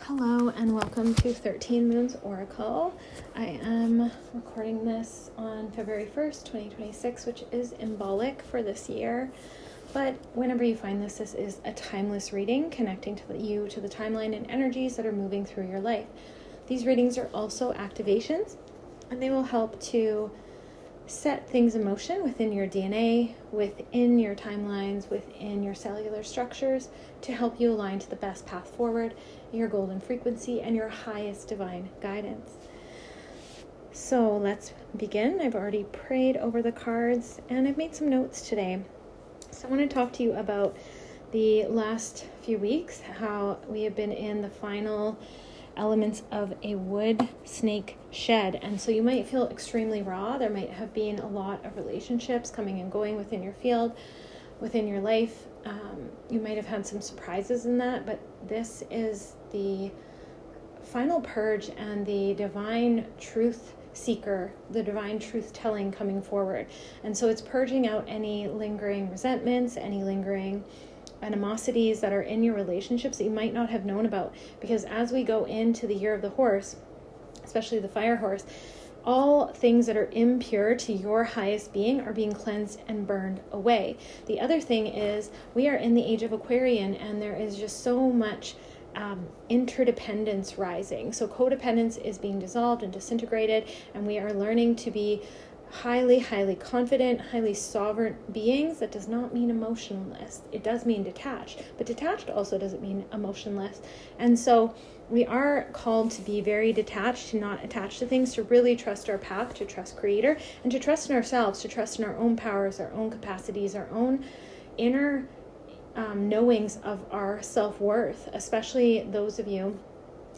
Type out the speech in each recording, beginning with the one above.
Hello and welcome to 13 Moons Oracle. I am recording this on February 1st, 2026, which is Imbolic for this year. But whenever you find this is a timeless reading connecting to you to the timeline and energies that are moving through your life. These readings are also activations, and they will help to set things in motion within your DNA, within your timelines, within your cellular structures to help you align to the best path forward, your golden frequency, and your highest divine guidance. So let's begin. I've already prayed over the cards and I've made some notes today. So I want to talk to you about the last few weeks, how we have been in the final elements of a wood snake shed. And so you might feel extremely raw. There might have been a lot of relationships coming and going within your field, within your life. You might have had some surprises in that, but this is the final purge and the divine truth seeker, the divine truth telling coming forward. And so it's purging out any lingering resentments, any lingering animosities that are in your relationships that you might not have known about. Because as we go into the year of the horse, especially the fire horse, all things that are impure to your highest being are being cleansed and burned away. The other thing is we are in the age of Aquarian, and there is just so much interdependence rising. So codependence is being dissolved and disintegrated, and we are learning to be highly confident, highly sovereign beings. That does not mean emotionless. It does mean detached, but detached also doesn't mean emotionless. And so we are called to be very detached, to not attach to things, to really trust our path, to trust Creator, and to trust in ourselves, to trust in our own powers, our own capacities, our own inner knowings of our self-worth, especially those of you.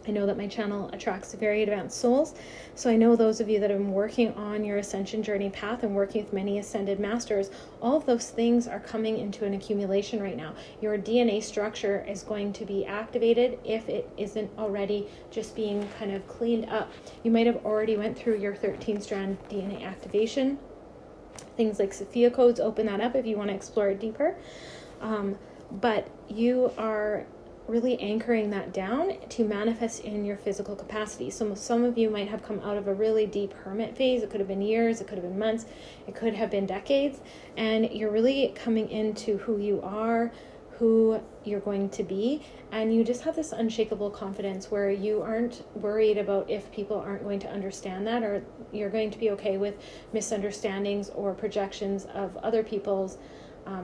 I know that my channel attracts very advanced souls. So I know those of you that have been working on your ascension journey path and working with many ascended masters, all of those things are coming into an accumulation right now. Your DNA structure is going to be activated if it isn't already just being kind of cleaned up. You might have already went through your 13-strand DNA activation. Things like Sophia codes, open that up if you want to explore it deeper. But you are really anchoring that down to manifest in your physical capacity. So some of you might have come out of a really deep hermit phase. It could have been years, it could have been months, it could have been decades. And you're really coming into who you are, who you're going to be. And you just have this unshakable confidence where you aren't worried about if people aren't going to understand that, or you're going to be okay with misunderstandings or projections of other people's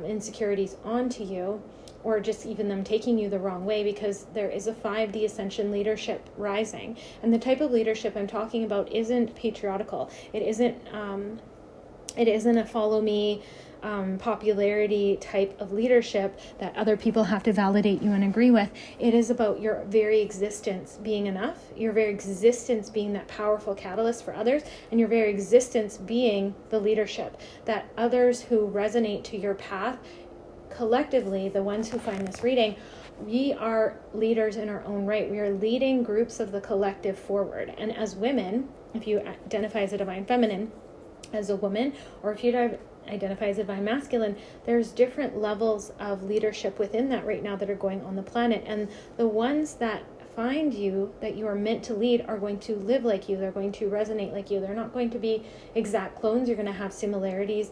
insecurities onto you, or just even them taking you the wrong way, because there is a 5D ascension leadership rising. And the type of leadership I'm talking about isn't patriarchal. It isn't a follow me popularity type of leadership that other people have to validate you and agree with. It is about your very existence being enough, your very existence being that powerful catalyst for others, and your very existence being the leadership that others who resonate to your path, collectively, the ones who find this reading, we are leaders in our own right. We are leading groups of the collective forward. And as women, if you identify as a divine feminine, as a woman, or if you identify as a divine masculine, there's different levels of leadership within that right now that are going on the planet. And the ones that find you, that you are meant to lead, are going to live like you. They're going to resonate like you. They're not going to be exact clones. You're going to have similarities,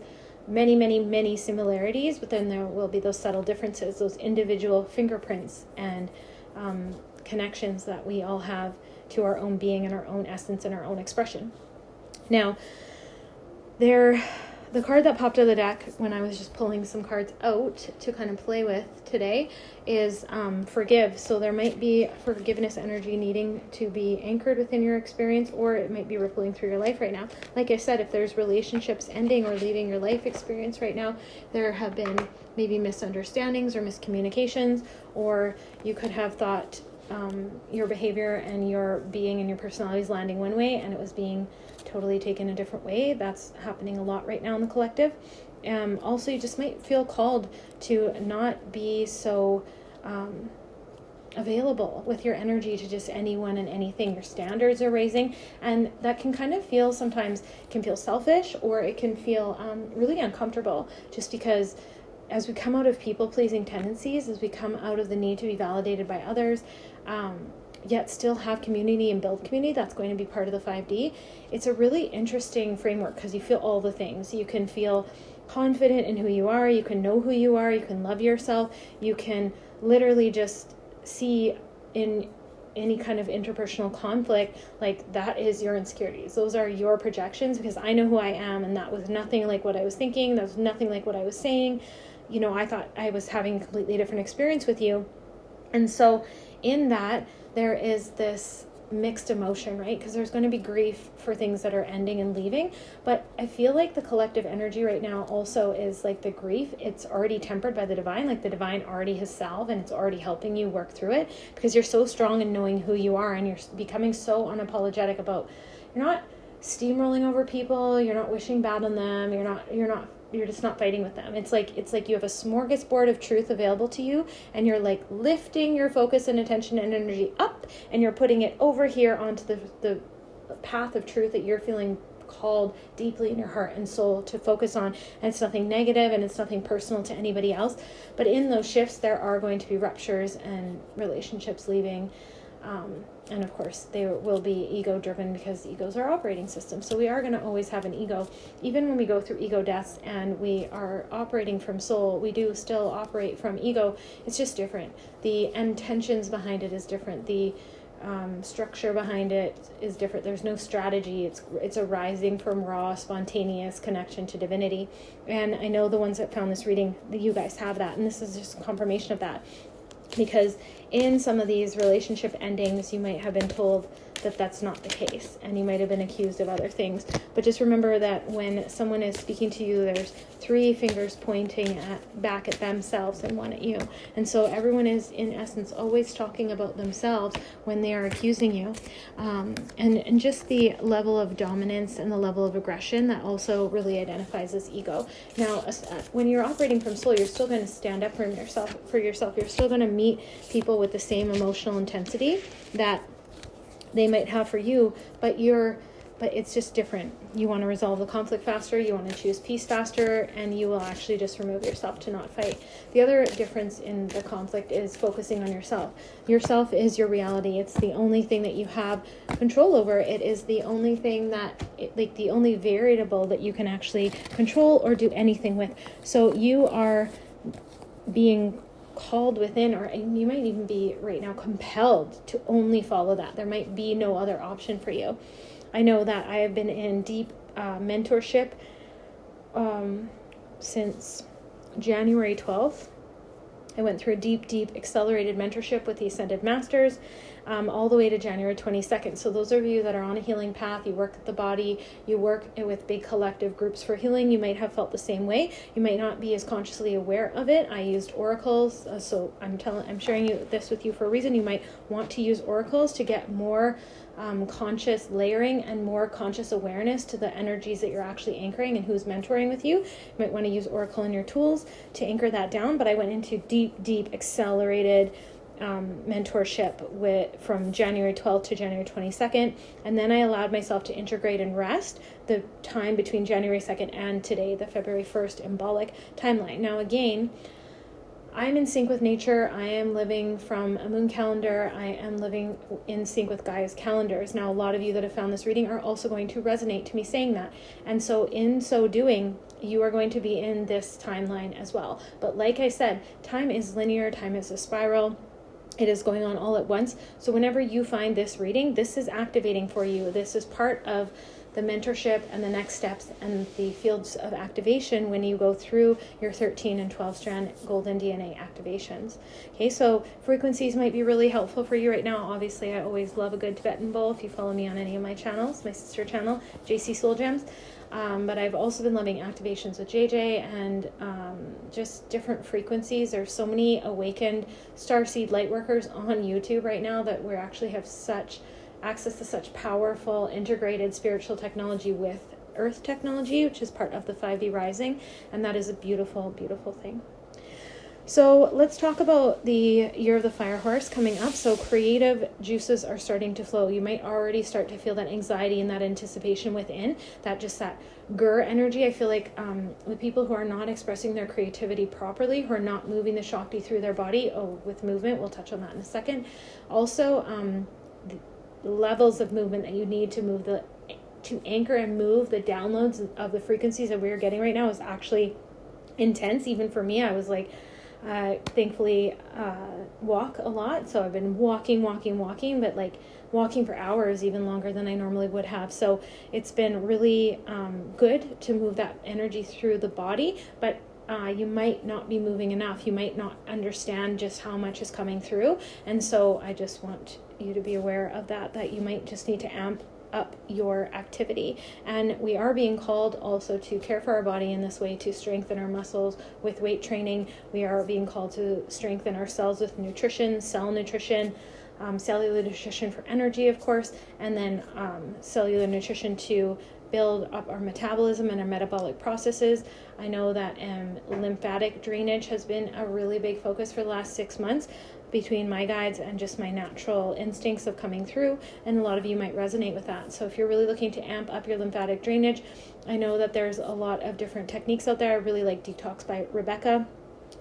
many similarities, but then there will be those subtle differences, those individual fingerprints and connections that we all have to our own being and our own essence and our own expression. Now, the card that popped out of the deck when I was just pulling some cards out to kind of play with today is forgive. So there might be forgiveness energy needing to be anchored within your experience, or it might be rippling through your life right now. Like I said, if there's relationships ending or leaving your life experience right now, there have been maybe misunderstandings or miscommunications, or you could have thought your behavior and your being and your personality is landing one way and it was being totally taken a different way. That's happening a lot right now in the collective. Also, you just might feel called to not be so available with your energy to just anyone and anything. Your standards are raising, and that can kind of feel, sometimes can feel selfish, or it can feel really uncomfortable, just because as we come out of people-pleasing tendencies, as we come out of the need to be validated by others, yet still have community and build community. That's going to be part of the 5D. It's a really interesting framework because you feel all the things. You can feel confident in who you are. You can know who you are. You can love yourself. You can literally just see in any kind of interpersonal conflict, like that is your insecurities. Those are your projections, because I know who I am, and that was nothing like what I was thinking. That was nothing like what I was saying. You know, I thought I was having a completely different experience with you. And so in that, there is this mixed emotion, right? Because there's going to be grief for things that are ending and leaving. But I feel like the collective energy right now also is like the grief. It's already tempered by the divine. Like the divine already has salve, and it's already helping you work through it, because you're so strong in knowing who you are, and you're becoming so unapologetic about, you're not steamrolling over people. You're not wishing bad on them. You're just not fighting with them. It's like you have a smorgasbord of truth available to you, and you're like lifting your focus and attention and energy up, and you're putting it over here onto the path of truth that you're feeling called deeply in your heart and soul to focus on. And it's nothing negative, and it's nothing personal to anybody else. But in those shifts, there are going to be ruptures and relationships leaving. And of course, they will be ego-driven, because egos are operating systems. So we are going to always have an ego. Even when we go through ego deaths and we are operating from soul, we do still operate from ego. It's just different. The intentions behind it is different. The structure behind it is different. There's no strategy. It's arising from raw, spontaneous connection to divinity. And I know the ones that found this reading, you guys have that. And this is just confirmation of that. Because in some of these relationship endings, you might have been told that that's not the case, and you might have been accused of other things. But just remember that when someone is speaking to you, there's 3 fingers pointing back at themselves and 1 at you. And so everyone is, in essence, always talking about themselves when they are accusing you. And just the level of dominance and the level of aggression, that also really identifies as ego. Now, when you're operating from soul, you're still going to stand up for yourself. You're still going to meet people with the same emotional intensity that they might have for you, but it's just different. You want to resolve the conflict faster, you want to choose peace faster, and you will actually just remove yourself to not fight. The other difference in the conflict is focusing on yourself. Yourself is your reality. It's the only thing that you have control over. It is the only thing the only variable that you can actually control or do anything with. So you are being called within, or you might even be right now compelled to only follow that. There might be no other option for you. I know that I have been in deep mentorship since January 12th. I went through a deep accelerated mentorship with the Ascended Masters all the way to January 22nd. So those of you that are on a healing path, you work with the body, you work with big collective groups for healing, you might have felt the same way. You might not be as consciously aware of it. I used oracles, so I'm sharing this with you for a reason. You might want to use oracles to get more conscious layering and more conscious awareness to the energies that you're actually anchoring and who's mentoring with you. You might want to use oracle in your tools to anchor that down. But I went into deep accelerated mentorship from January 12th to January 22nd, and then I allowed myself to integrate and rest the time between January 2nd and today, the February 1st Imbolic timeline. Now again, I'm in sync with nature. I am living from a moon calendar. I am living in sync with Gaia's calendars. Now, a lot of you that have found this reading are also going to resonate to me saying that. And so in so doing, you are going to be in this timeline as well. But like I said, time is linear. Time is a spiral. It is going on all at once. So whenever you find this reading, this is activating for you. This is part of the mentorship and the next steps and the fields of activation when you go through your 13 and 12 strand golden DNA activations. Okay, so frequencies might be really helpful for you right now. Obviously, I always love a good Tibetan bowl. If you follow me on any of my channels, my sister channel, JC Soul Gems. But I've also been loving activations with JJ and just different frequencies. There's so many awakened starseed lightworkers on YouTube right now that we actually have such access to such powerful integrated spiritual technology with earth technology, which is part of the 5D rising, and that is a beautiful thing. So let's talk about the year of the fire horse coming up. So creative juices are starting to flow. You might already start to feel that anxiety and that anticipation within, that grr energy. I feel like with people who are not expressing their creativity properly, who are not moving the Shakti through their body, with movement, we'll touch on that in a second. Also, the levels of movement that you need to anchor and move the downloads of the frequencies that we're getting right now is actually intense. Even for me, I was like, thankfully walk a lot, so I've been walking, but like walking for hours, even longer than I normally would have. So it's been really good to move that energy through the body, but you might not be moving enough. You might not understand just how much is coming through, and so I just want you to be aware of that you might just need to amp up your activity. And we are being called also to care for our body in this way, to strengthen our muscles with weight training. We are being called to strengthen ourselves with nutrition, cell nutrition, cellular nutrition for energy, of course, and then cellular nutrition to build up our metabolism and our metabolic processes. I know that lymphatic drainage has been a really big focus for the last 6 months, between my guides and just my natural instincts of coming through, and a lot of you might resonate with that. So if you're really looking to amp up your lymphatic drainage, I know that there's a lot of different techniques out there. I really like Detox by Rebecca.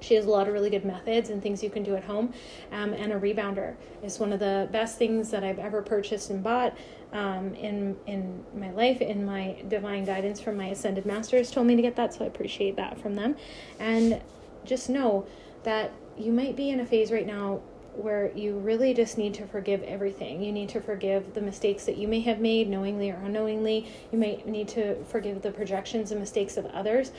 She has a lot of really good methods and things you can do at home. And a rebounder is one of the best things that I've ever purchased and bought in my life. In my divine guidance from my ascended masters told me to get that, so I appreciate that from them. And just know that you might be in a phase right now where you really just need to forgive everything. You need to forgive the mistakes that you may have made, knowingly or unknowingly. You might need to forgive the projections and mistakes of others.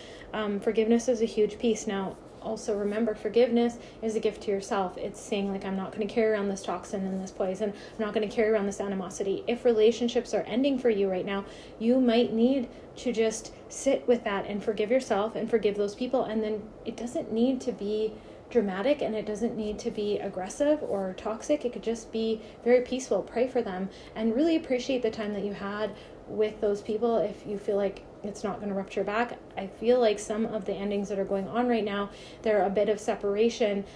Forgiveness is a huge piece. Now, also remember, forgiveness is a gift to yourself. It's saying, like, I'm not going to carry around this toxin and this poison. I'm not going to carry around this animosity. If relationships are ending for you right now, you might need to just sit with that and forgive yourself and forgive those people. And then it doesn't need to be dramatic, and it doesn't need to be aggressive or toxic. It could just be very peaceful. Pray for them and really appreciate the time that you had with those people. If you feel like it's not going to rupture back, I feel like some of the endings that are going on right now, they're a bit of separation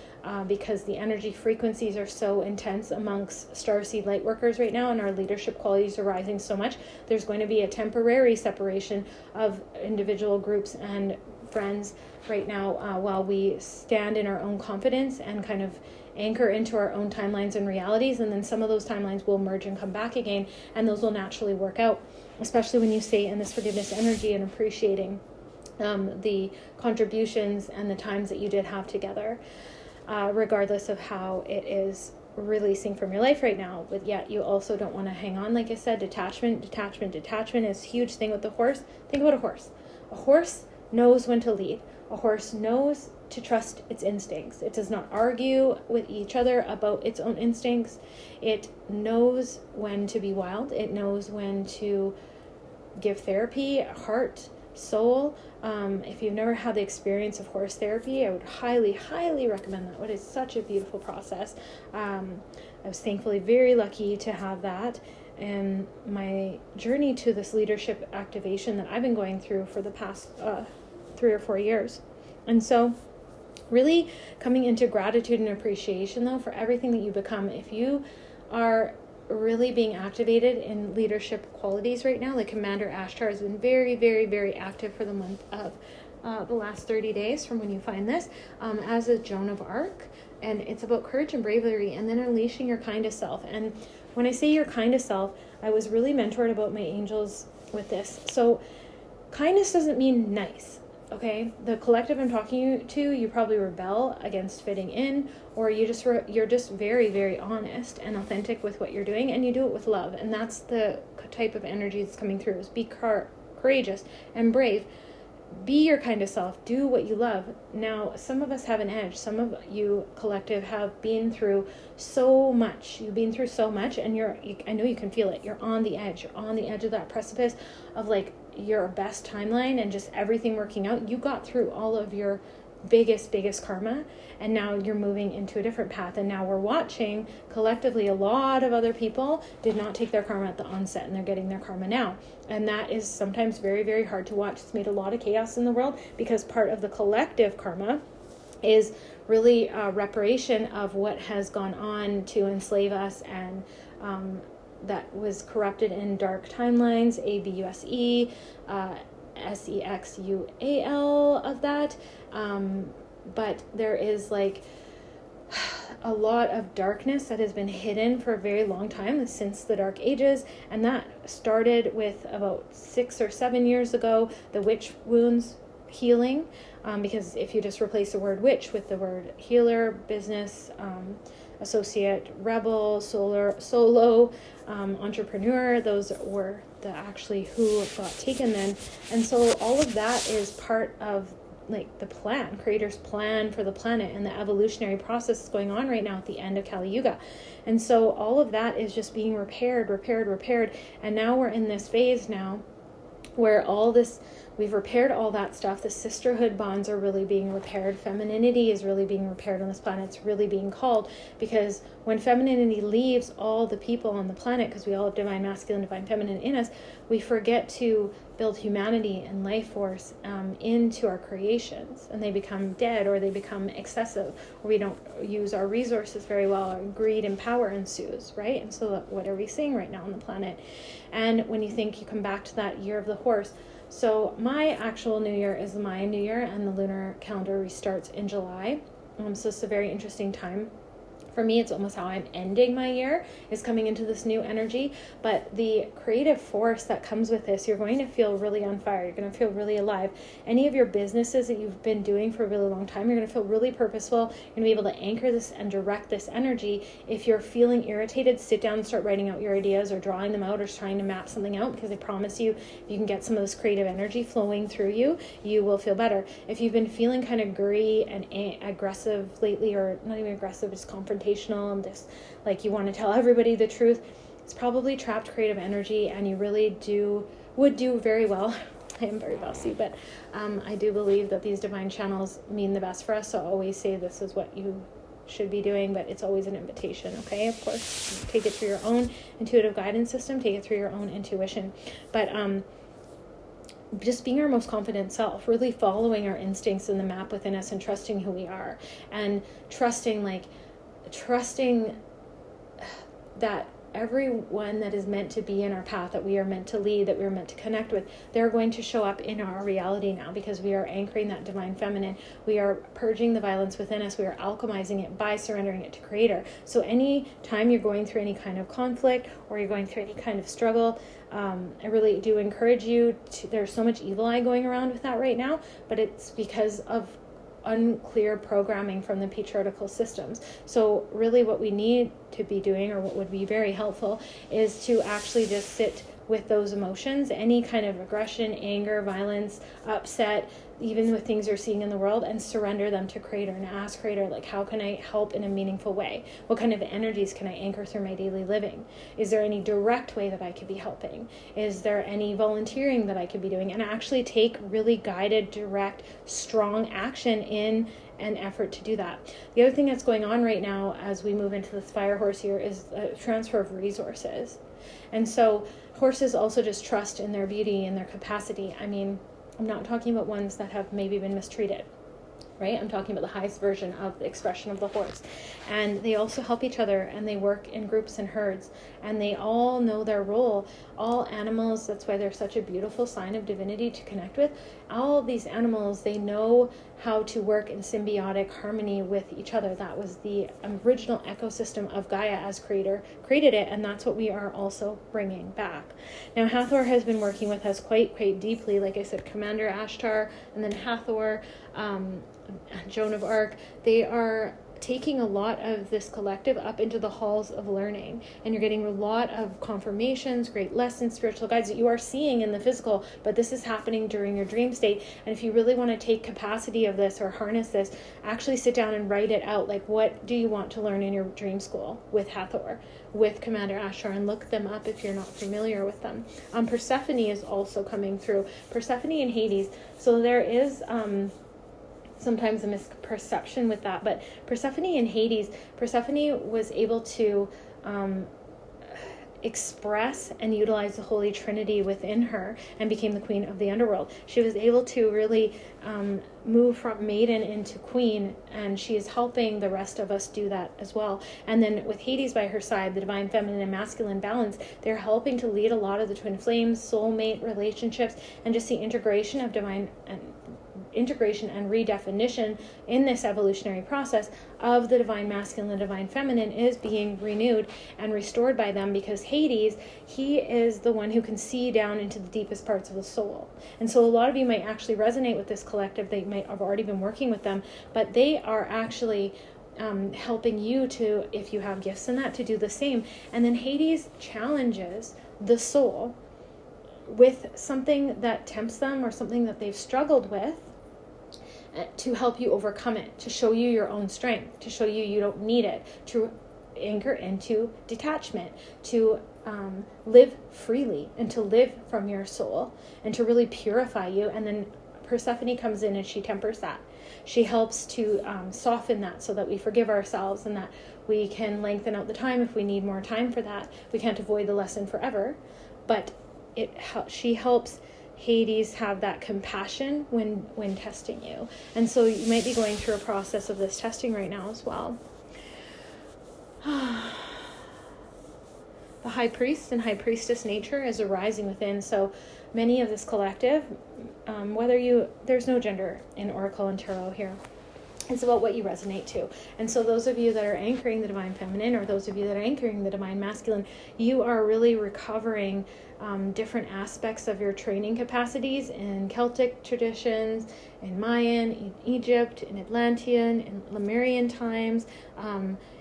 because the energy frequencies are so intense amongst starseed light workers right now, and our leadership qualities are rising so much. There's going to be a temporary separation of individual groups and friends right now while we stand in our own confidence and kind of anchor into our own timelines and realities. And then some of those timelines will merge and come back again, and those will naturally work out, especially when you stay in this forgiveness energy and appreciating the contributions and the times that you did have together, regardless of how it is releasing from your life right now. But yet you also don't want to hang on. Like I said, detachment is a huge thing with the horse. Think about a horse. A horse knows when to lead. A horse knows to trust its instincts. It does not argue with each other about its own instincts. It knows when to be wild. It knows when to give therapy, heart, soul. If you've never had the experience of horse therapy, I would highly, highly recommend that. It is such a beautiful process. I was thankfully very lucky to have that. And my journey to this leadership activation that I've been going through for the past 3 or 4 years. And so really coming into gratitude and appreciation, though, for everything that you become. If you are really being activated in leadership qualities right now, like Commander Ashtar has been very, very, very active for the month of the last 30 days from when you find this, as a Joan of Arc. And it's about courage and bravery, and then unleashing your kindest self. And when I say your kindest self, I was really mentored about my angels with this. So kindness doesn't mean nice. Okay, the collective I'm talking to, you probably rebel against fitting in, or you're just very, very honest and authentic with what you're doing, and you do it with love. And that's the type of energy that's coming through, is be courageous and brave. Be your kind of self. Do what you love. Now, some of us have an edge. Some of you collective have been through so much. You've been through so much, and I know you can feel it. You're on the edge. You're on the edge of that precipice of like your best timeline and just everything working out. You got through all of your biggest karma, and now you're moving into a different path. And now we're watching collectively a lot of other people did not take their karma at the onset, and they're getting their karma now. And that is sometimes very, very hard to watch. It's made a lot of chaos in the world because part of the collective karma is really a reparation of what has gone on to enslave us, and that was corrupted in dark timelines, ABUSE, SEXUAL of that. But there is like a lot of darkness that has been hidden for a very long time, since the Dark Ages, and that started with about 6 or 7 years ago, the witch wounds healing, because if you just replace the word witch with the word healer, business, associate, rebel, solo, entrepreneur, those were the actually who got taken then. And so all of that is part of like the plan, creator's plan for the planet, and the evolutionary process is going on right now at the end of Kali Yuga. And so all of that is just being repaired. And now we're in this phase now where all this, we've repaired all that stuff. The sisterhood bonds are really being repaired. Femininity is really being repaired on this planet. It's really being called, because when femininity leaves all the people on the planet, because we all have divine masculine, divine feminine in us, we forget to build humanity and life force into our creations, and they become dead, or they become excessive, or we don't use our resources very well, or greed and power ensues, right? And so what are we seeing right now on the planet? And when you think, you come back to that year of the horse. So my actual new year is the Mayan New Year, and the lunar calendar restarts in July. So it's a very interesting time. For me, it's almost how I'm ending my year, is coming into this new energy. But the creative force that comes with this, you're going to feel really on fire. You're going to feel really alive. Any of your businesses that you've been doing for a really long time, you're going to feel really purposeful. You're going to be able to anchor this and direct this energy. If you're feeling irritated, sit down and start writing out your ideas, or drawing them out, or trying to map something out, because I promise you, if you can get some of this creative energy flowing through you, you will feel better. If you've been feeling kind of grey and aggressive lately, or not even aggressive, just confrontational, and just like you want to tell everybody the truth, it's probably trapped creative energy, and you really would do very well. I am very bossy, but I do believe that these divine channels mean the best for us. So I always say this is what you should be doing, but it's always an invitation. Okay, of course, take it through your own intuitive guidance system, take it through your own intuition, but just being our most confident self, really following our instincts in the map within us, and trusting who we are, and trusting that everyone that is meant to be in our path, that we are meant to lead, that we are meant to connect with, they're going to show up in our reality now, because we are anchoring that divine feminine. We are purging the violence within us. We are alchemizing it by surrendering it to creator. So any time you're going through any kind of conflict, or you're going through any kind of struggle, I really do encourage you to, there's so much evil eye going around with that right now, but it's because of unclear programming from the patriarchal systems. So really what we need to be doing, or what would be very helpful, is to actually just sit with those emotions, any kind of aggression, anger, violence, upset, even with things you're seeing in the world, and surrender them to creator, and ask creator, like, how can I help in a meaningful way? What kind of energies can I anchor through my daily living? Is there any direct way that I could be helping? Is there any volunteering that I could be doing? And actually take really guided, direct, strong action in an effort to do that. The other thing that's going on right now as we move into this fire horse year is a transfer of resources. And so horses also just trust in their beauty and their capacity. I mean, I'm not talking about ones that have maybe been mistreated, right? I'm talking about the highest version of the expression of the horse. And they also help each other, and they work in groups and herds, and they all know their role. All animals, that's why they're such a beautiful sign of divinity to connect with. All of these animals, they know how to work in symbiotic harmony with each other. That was the original ecosystem of Gaia as creator created it, and that's what we are also bringing back. Now, Hathor has been working with us quite deeply. Like I said, Commander Ashtar, and then Hathor, Joan of Arc, they are taking a lot of this collective up into the halls of learning, and you're getting a lot of confirmations, great lessons, spiritual guides that you are seeing in the physical, but this is happening during your dream state. And if you really want to take capacity of this or harness this, actually sit down and write it out. Like, what do you want to learn in your dream school with Hathor, with Commander Ashtar, and look them up if you're not familiar with them. Persephone is also coming through. Persephone and Hades. So there is sometimes a misperception with that, but Persephone and Hades, Persephone was able to express and utilize the Holy Trinity within her and became the queen of the underworld. She was able to really move from maiden into queen, and she is helping the rest of us do that as well. And then with Hades by her side, the divine feminine and masculine balance, they're helping to lead a lot of the twin flames, soulmate relationships, and just the integration of divine and integration and redefinition in this evolutionary process of the divine masculine and divine feminine is being renewed and restored by them, because Hades, he is the one who can see down into the deepest parts of the soul. And so a lot of you might actually resonate with this collective. They might have already been working with them, but they are actually helping you to, if you have gifts in that, to do the same. And then Hades challenges the soul with something that tempts them or something that they've struggled with, to help you overcome it, to show you your own strength, to show you you don't need it, to anchor into detachment, to live freely and to live from your soul and to really purify you. And then Persephone comes in and she tempers that. She helps to soften that so that we forgive ourselves and that we can lengthen out the time if we need more time for that. We can't avoid the lesson forever, but she helps Hades have that compassion when testing you. And so you might be going through a process of this testing right now as well. The high priest and high priestess nature is arising within. So many of this collective, there's no gender in Oracle and Tarot here. It's about what you resonate to. And so those of you that are anchoring the divine feminine, or those of you that are anchoring the divine masculine, you are really recovering different aspects of your training capacities in Celtic traditions, in Mayan, in Egypt, in Atlantean, in Lemurian times,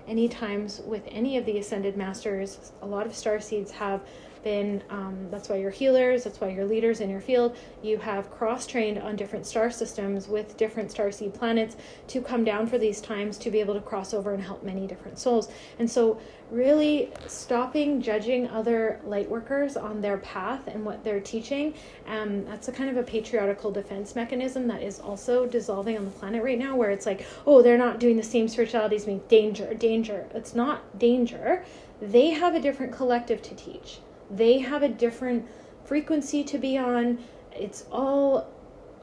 any times with any of the ascended masters. A lot of starseeds have been, that's why you're healers, that's why you're leaders in your field. You have cross-trained on different star systems with different starseed planets to come down for these times to be able to cross over and help many different souls. And so really stopping judging other light workers on their path and what they're teaching, that's a kind of a patriarchal defense mechanism that is also dissolving on the planet right now, where it's like, oh, they're not doing the same spirituality as me. Danger. It's not danger. They have a different collective to teach. They have a different frequency to be on. It's all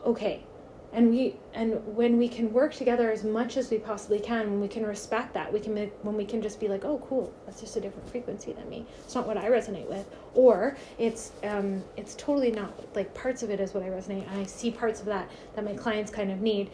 okay. And when we can work together as much as we possibly can, when we can respect that, when we can just be like, oh, cool, that's just a different frequency than me. It's not what I resonate with. Or it's totally not, like, parts of it is what I resonate, and I see parts of that my clients kind of need.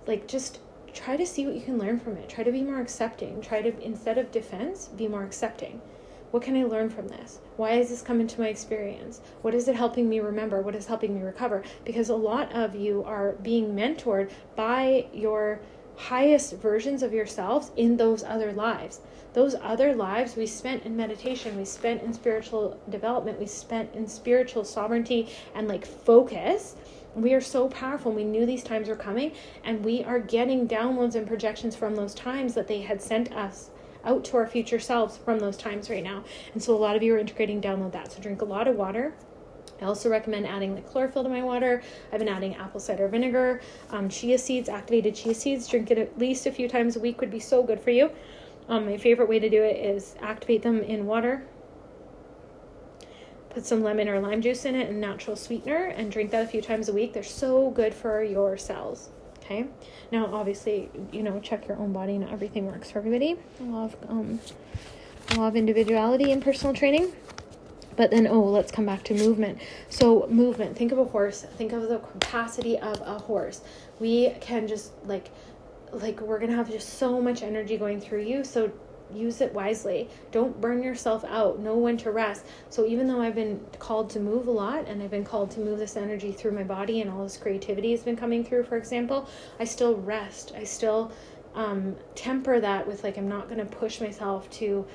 Like, just try to see what you can learn from it. Try to be more accepting. Try to, instead of defense, be more accepting. What can I learn from this? Why has this come into my experience? What is it helping me remember? What is helping me recover? Because a lot of you are being mentored by your highest versions of yourselves in those other lives. Those other lives we spent in meditation, we spent in spiritual development, we spent in spiritual sovereignty and focus. We are so powerful. We knew these times were coming, and we are getting downloads and projections from those times that they had sent us out to our future selves from those times right now. And so a lot of you are integrating, download that. So drink a lot of water. I also recommend adding chlorophyll to my water. I've been adding apple cider vinegar, chia seeds, activated chia seeds. Drink it at least a few times a week would be so good for you. My favorite way to do it is activate them in water, put some lemon or lime juice in it and natural sweetener, and drink that a few times a week. They're so good for your cells. Okay. Now, obviously, check your own body. Not everything works for everybody. A lot of individuality in personal training. But then, let's come back to movement. So movement, think of a horse. Think of the capacity of a horse. We can just we're going to have just so much energy going through you. So use it wisely. Don't burn yourself out. Know when to rest. So even though I've been called to move a lot, and I've been called to move this energy through my body, and all this creativity has been coming through, for example, I still rest. I still temper that with I'm not going to push myself to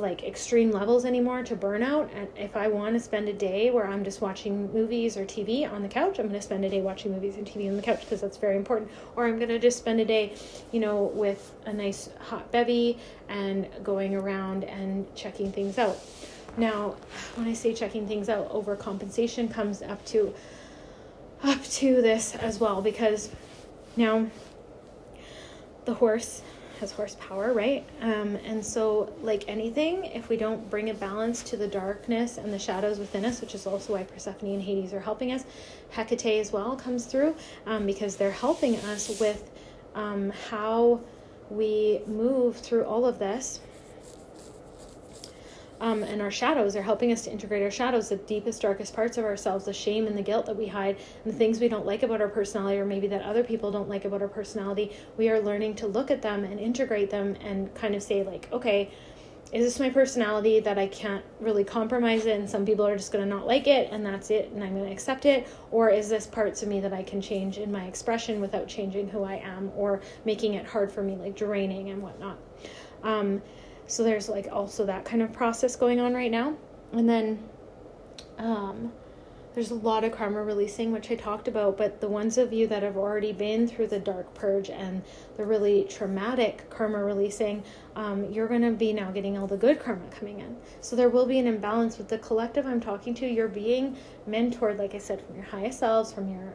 extreme levels anymore to burnout. And if I want to spend a day where I'm just watching movies or TV on the couch, I'm going to spend a day watching movies and TV on the couch, because that's very important. Or I'm going to just spend a day, with a nice hot bevy and going around and checking things out. Now, when I say checking things out, overcompensation comes up to this as well, because now the horse has horsepower, right? And so like anything, if we don't bring a balance to the darkness and the shadows within us, which is also why Persephone and Hades are helping us, Hecate as well comes through, because they're helping us with how we move through all of this. And our shadows are helping us to integrate our shadows, the deepest, darkest parts of ourselves, the shame and the guilt that we hide, and the things we don't like about our personality, or maybe that other people don't like about our personality. We are learning to look at them and integrate them and kind of say like, okay, is this my personality that I can't really compromise it, and some people are just going to not like it, and that's it, and I'm going to accept it? Or is this parts of me that I can change in my expression without changing who I am, or making it hard for me, like draining and whatnot? So there's like also that kind of process going on right now. And then there's a lot of karma releasing, which I talked about, but the ones of you that have already been through the dark purge and the really traumatic karma releasing, you're going to be now getting all the good karma coming in. So there will be an imbalance with the collective I'm talking to. You're being mentored, like I said, from your highest selves, from your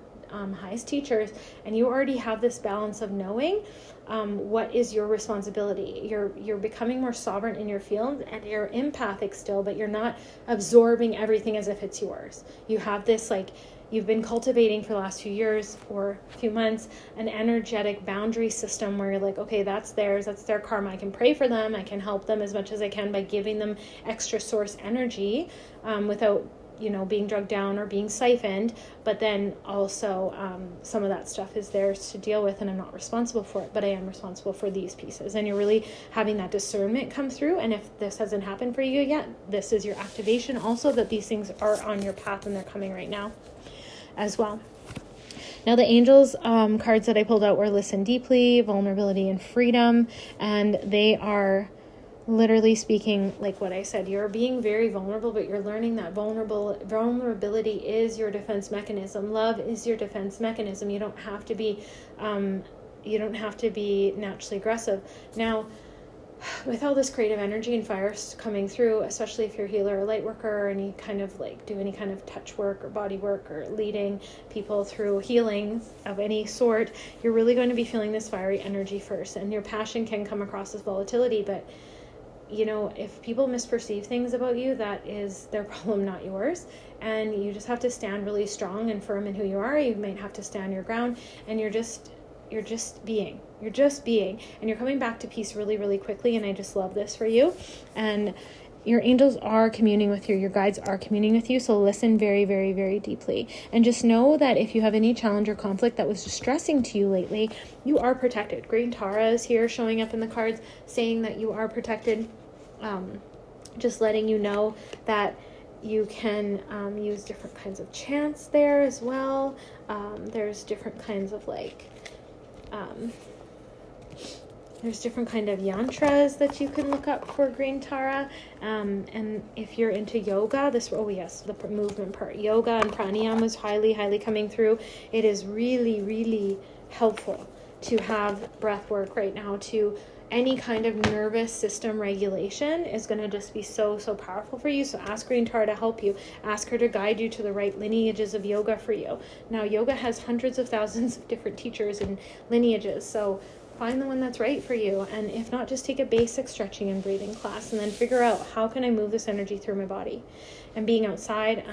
highest teachers, and you already have this balance of knowing what is your responsibility. You're becoming more sovereign in your field, and you're empathic still, but you're not absorbing everything as if it's yours. You have this, like, you've been cultivating for the last few years or a few months, an energetic boundary system where you're like, okay, that's theirs, that's their karma. I can pray for them, I can help them as much as I can by giving them extra source energy without being drugged down or being siphoned. But then also some of that stuff is theirs to deal with, and I'm not responsible for it, but I am responsible for these pieces. And you're really having that discernment come through. And if this hasn't happened for you yet, this is your activation also, that these things are on your path and they're coming right now as well. Now the angels cards that I pulled out were listen deeply, vulnerability, and freedom. And they are literally speaking, like what I said, you're being very vulnerable, but you're learning that vulnerability is your defense mechanism. Love is your defense mechanism. You don't have to be naturally aggressive. Now, with all this creative energy and fire coming through, especially if you're a healer or light worker, and you kind of like do any kind of touch work or body work or leading people through healing of any sort, you're really going to be feeling this fiery energy first. And your passion can come across as volatility, but if people misperceive things about you, that is their problem, not yours. And you just have to stand really strong and firm in who you are. You might have to stand your ground, and you're just being, and you're coming back to peace really, really quickly. And I just love this for you. And your angels are communing with you. Your guides are communing with you. So listen very, very, very deeply. And just know that if you have any challenge or conflict that was distressing to you lately, you are protected. Green Tara is here showing up in the cards saying that you are protected. Just letting you know that you can use different kinds of chants there as well. There's different kinds of there's different kind of yantras that you can look up for Green Tara. And if you're into yoga, the movement part, yoga and pranayama is highly, highly coming through. It is really, really helpful to have breath work right now. To any kind of nervous system regulation is going to just be so, so powerful for you. So ask Green Tara to help you. Ask her to guide you to the right lineages of yoga for you. Now, yoga has hundreds of thousands of different teachers and lineages. So find the one that's right for you. And if not, just take a basic stretching and breathing class, and then figure out, how can I move this energy through my body? And being outside,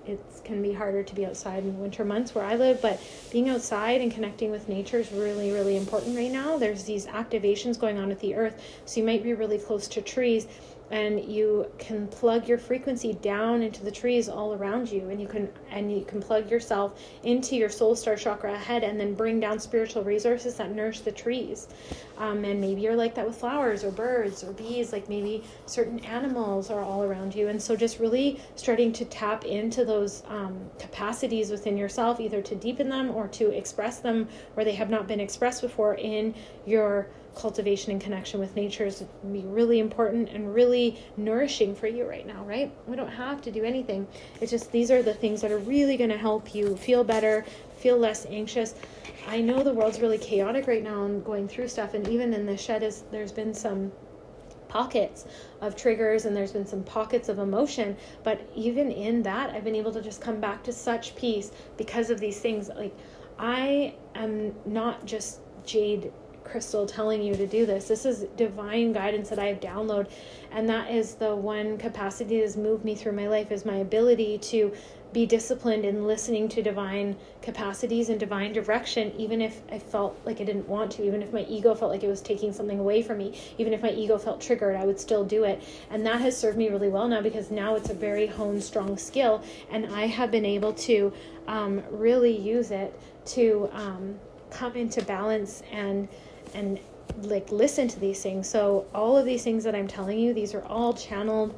it can be harder to be outside in winter months where I live, but being outside and connecting with nature is really, really important right now. There's these activations going on with the earth, so you might be really close to trees, and you can plug your frequency down into the trees all around you, and you can plug yourself into your soul star chakra ahead, and then bring down spiritual resources that nourish the trees. And maybe you're like that with flowers or birds or bees, like maybe certain animals are all around you. And so just really starting to tap into those capacities within yourself, either to deepen them or to express them where they have not been expressed before in your cultivation and connection with nature, is be really important and really nourishing for you right now, right? We don't have to do anything. It's just, these are the things that are really going to help you feel better, feel less anxious. I know the world's really chaotic right now and going through stuff, and even in the shed there's been some pockets of triggers, and there's been some pockets of emotion, but even in that, I've been able to just come back to such peace because of these things. Like, I am not just jade crystal telling you to do this. This is divine guidance that I have downloaded. And that is the one capacity that has moved me through my life, is my ability to be disciplined in listening to divine capacities and divine direction, even if I felt like I didn't want to, even if my ego felt like it was taking something away from me, even if my ego felt triggered, I would still do it. And that has served me really well now, because now it's a very honed, strong skill, and I have been able to really use it to come into balance and like listen to these things. So all of these things that I'm telling you, these are all channeled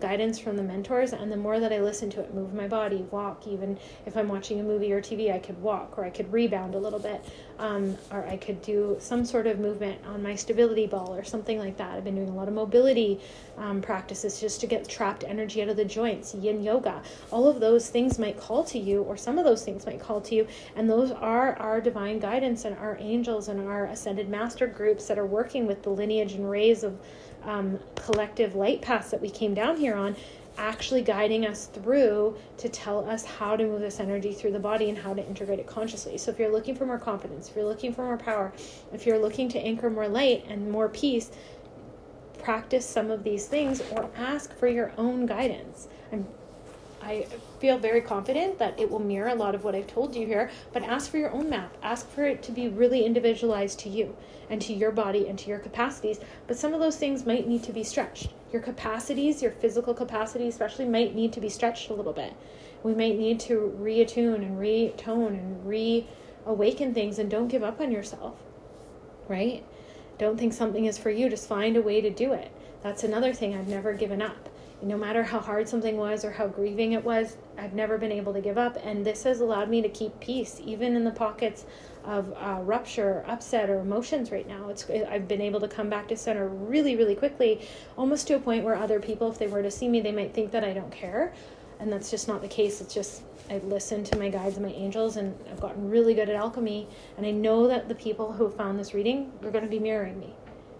guidance from the mentors, and the more that I listen to it, move my body, walk, even if I'm watching a movie or TV, I could walk, or I could rebound a little bit, or I could do some sort of movement on my stability ball or something like that. I've been doing a lot of mobility practices just to get trapped energy out of the joints, yin yoga. All of those things might call to you, or some of those things might call to you, and those are our divine guidance and our angels and our ascended master groups that are working with the lineage and rays of collective light paths that we came down here on, actually guiding us through to tell us how to move this energy through the body and how to integrate it consciously. So if you're looking for more confidence, if you're looking for more power, if you're looking to anchor more light and more peace, practice some of these things or ask for your own guidance. I feel very confident that it will mirror a lot of what I've told you here, but ask for your own map. Ask for it to be really individualized to you and to your body and to your capacities. But some of those things might need to be stretched. Your capacities, your physical capacity especially, might need to be stretched a little bit. We might need to reattune and retone and reawaken things, and don't give up on yourself, right? Don't think something is for you. Just find a way to do it. That's another thing. I've never given up. No matter how hard something was or how grieving it was, I've never been able to give up. And this has allowed me to keep peace, even in the pockets of rupture, upset, or emotions right now. I've been able to come back to center really, really quickly, almost to a point where other people, if they were to see me, they might think that I don't care. And that's just not the case. It's just I listen to my guides and my angels, and I've gotten really good at alchemy. And I know that the people who found this reading are going to be mirroring me.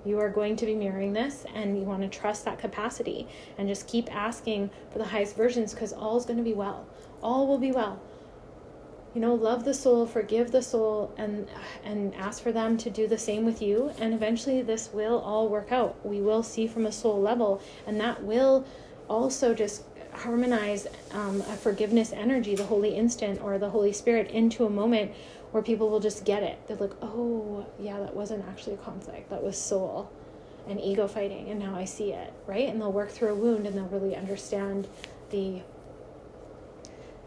You are going to be mirroring this, and you want to trust that capacity and just keep asking for the highest versions, because all is going to be well. All will be well. Love the soul, forgive the soul, and ask for them to do the same with you. And eventually this will all work out. We will see from a soul level, and that will also just harmonize a forgiveness energy, the Holy Instant or the Holy Spirit, into a moment where people will just get it. They're like, oh, yeah, that wasn't actually a conflict. That was soul and ego fighting, and now I see it, right? And they'll work through a wound, and they'll really understand the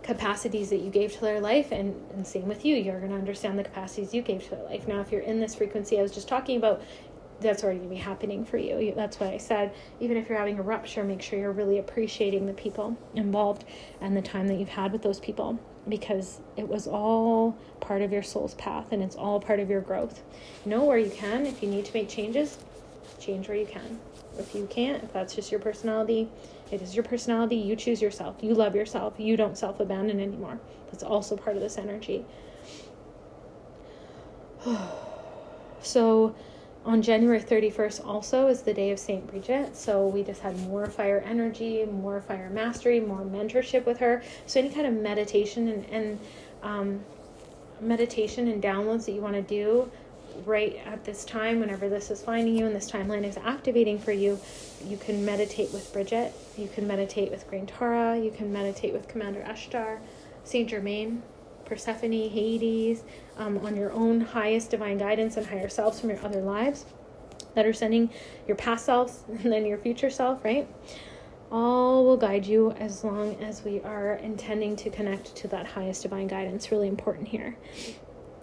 capacities that you gave to their life, and same with you. You're going to understand the capacities you gave to their life. Now, if you're in this frequency I was just talking about, that's already going to be happening for you. That's why I said, even if you're having a rupture, make sure you're really appreciating the people involved and the time that you've had with those people, because it was all part of your soul's path, and it's all part of your growth. Know where you can. If you need to make changes, change where you can. If you can't, if that's just your personality, it is your personality. You choose yourself. You love yourself. You don't self-abandon anymore. That's also part of this energy. So on January 31st also is the day of St. Bridget. So we just had more fire energy, more fire mastery, more mentorship with her. So any kind of meditation and meditation and downloads that you want to do right at this time, whenever this is finding you and this timeline is activating for you, you can meditate with Bridget, you can meditate with Green Tara, you can meditate with Commander Ashtar, Saint Germain, Persephone, Hades, on your own highest divine guidance and higher selves from your other lives that are sending your past selves and then your future self, right? All will guide you as long as we are intending to connect to that highest divine guidance. Really important here.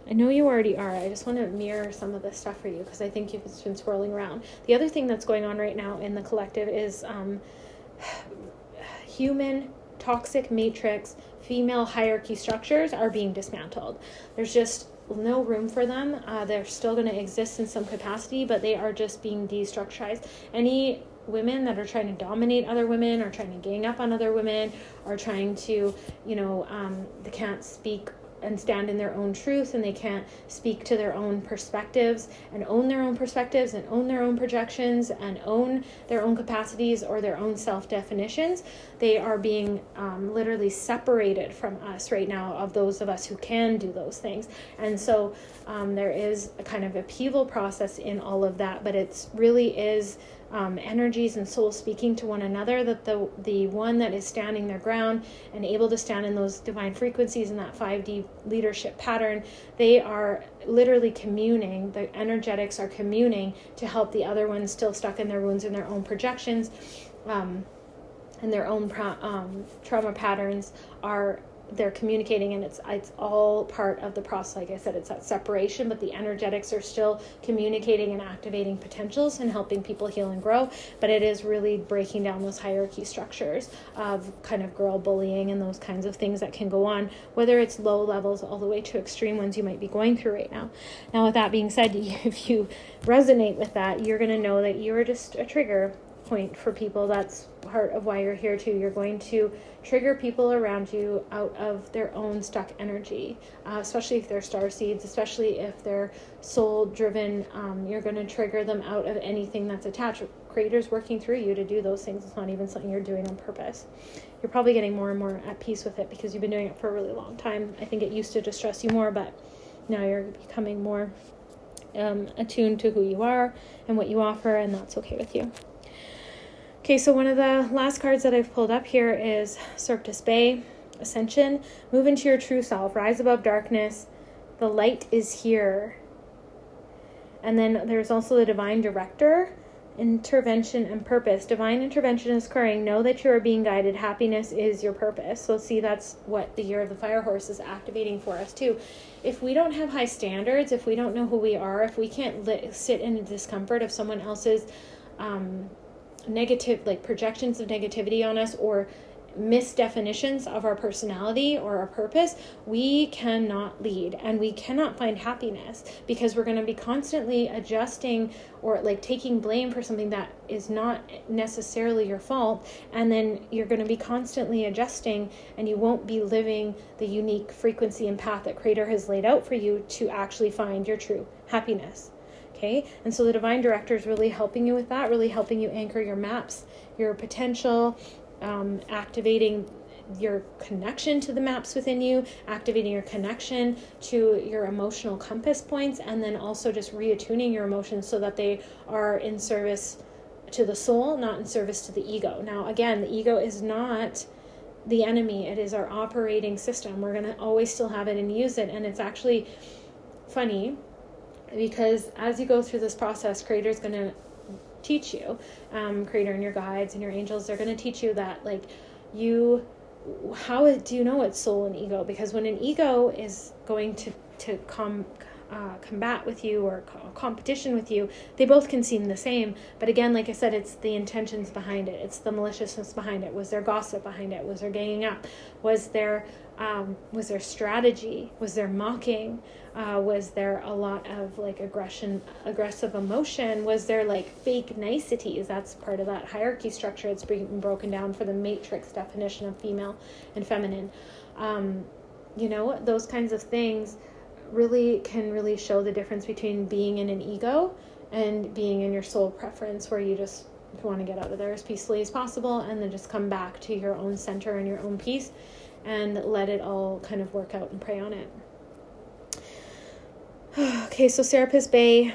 I know you already are. I just want to mirror some of this stuff for you, because I think it's been swirling around. The other thing that's going on right now in the collective is human toxic matrix, female hierarchy structures are being dismantled. There's just no room for them. They're still going to exist in some capacity, but they are just being destructurized. Any women that are trying to dominate other women, or trying to gang up on other women, or trying to, they can't speak and stand in their own truth, and they can't speak to their own perspectives and own their own perspectives and own their own projections and own their own capacities or their own self-definitions. They are being literally separated from us right now, of those of us who can do those things. And so there is a kind of upheaval process in all of that, but it really is energies and souls speaking to one another, that the one that is standing their ground and able to stand in those divine frequencies in that 5D leadership pattern, they are literally communing, the energetics are communing to help the other ones still stuck in their wounds and their own projections and their own trauma patterns they're communicating, and it's all part of the process. Like I said, it's that separation, but the energetics are still communicating and activating potentials and helping people heal and grow. But it is really breaking down those hierarchy structures of kind of girl bullying and those kinds of things that can go on, whether it's low levels all the way to extreme ones you might be going through right now. Now, with that being said, if you resonate with that, you're going to know that you're just a trigger point for people. That's part of why you're here too. You're going to trigger people around you out of their own stuck energy, especially if they're star seeds, especially if they're soul driven. You're going to trigger them out of anything that's attached. Creator's working through you to do those things. It's not even something you're doing on purpose. You're probably getting more and more at peace with it because you've been doing it for a really long time. I think it used to distress you more, but now you're becoming more attuned to who you are and what you offer, and that's okay with you. Okay, so one of the last cards that I've pulled up here is Circus Bay, Ascension. Move into your true self, rise above darkness. The light is here. And then there's also the Divine Director, intervention and purpose. Divine intervention is occurring. Know that you are being guided. Happiness is your purpose. So see, that's what the Year of the Fire Horse is activating for us too. If we don't have high standards, if we don't know who we are, if we can't sit in the discomfort of someone else's negative, like projections of negativity on us or misdefinitions of our personality or our purpose, we cannot lead and we cannot find happiness, because we're going to be constantly adjusting or like taking blame for something that is not necessarily your fault, and then you're going to be constantly adjusting and you won't be living the unique frequency and path that Creator has laid out for you to actually find your true happiness. Okay, and so the Divine Director is really helping you with that, really helping you anchor your maps, your potential, activating your connection to the maps within you, activating your connection to your emotional compass points, and then also just reattuning your emotions so that they are in service to the soul, not in service to the ego. Now, again, the ego is not the enemy. It is our operating system. We're going to always still have it and use it, and it's actually funny because as you go through this process, Creator's going to teach you, Creator and your guides and your angels, they're going to teach you that, like, how do you know it's soul and ego? Because when an ego is going to combat with you or competition with you, they both can seem the same. But again, like I said, it's the intentions behind it. It's the maliciousness behind it. Was there gossip behind it? Was there ganging up? Was there strategy? Was there mocking? Was there a lot of like aggressive emotion? Was there like fake niceties? That's part of that hierarchy structure. It's being broken down for the matrix definition of female and feminine. Those kinds of things really can show the difference between being in an ego and being in your soul preference, where you just want to get out of there as peacefully as possible and then just come back to your own center and your own peace and let it all kind of work out and pray on it. Okay, so Serapis Bay.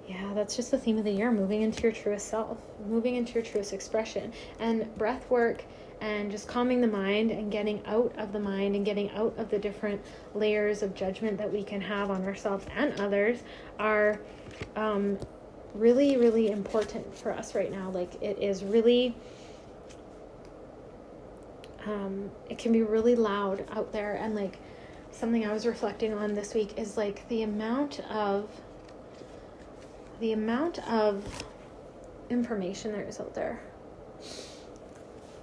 Yeah, that's just the theme of the year, moving into your truest self, moving into your truest expression. And breath work and just calming the mind and getting out of the mind and getting out of the different layers of judgment that we can have on ourselves and others are really, really important for us right now. Like, it is really... it can be really loud out there, and like something I was reflecting on this week is like the amount of information there is out there.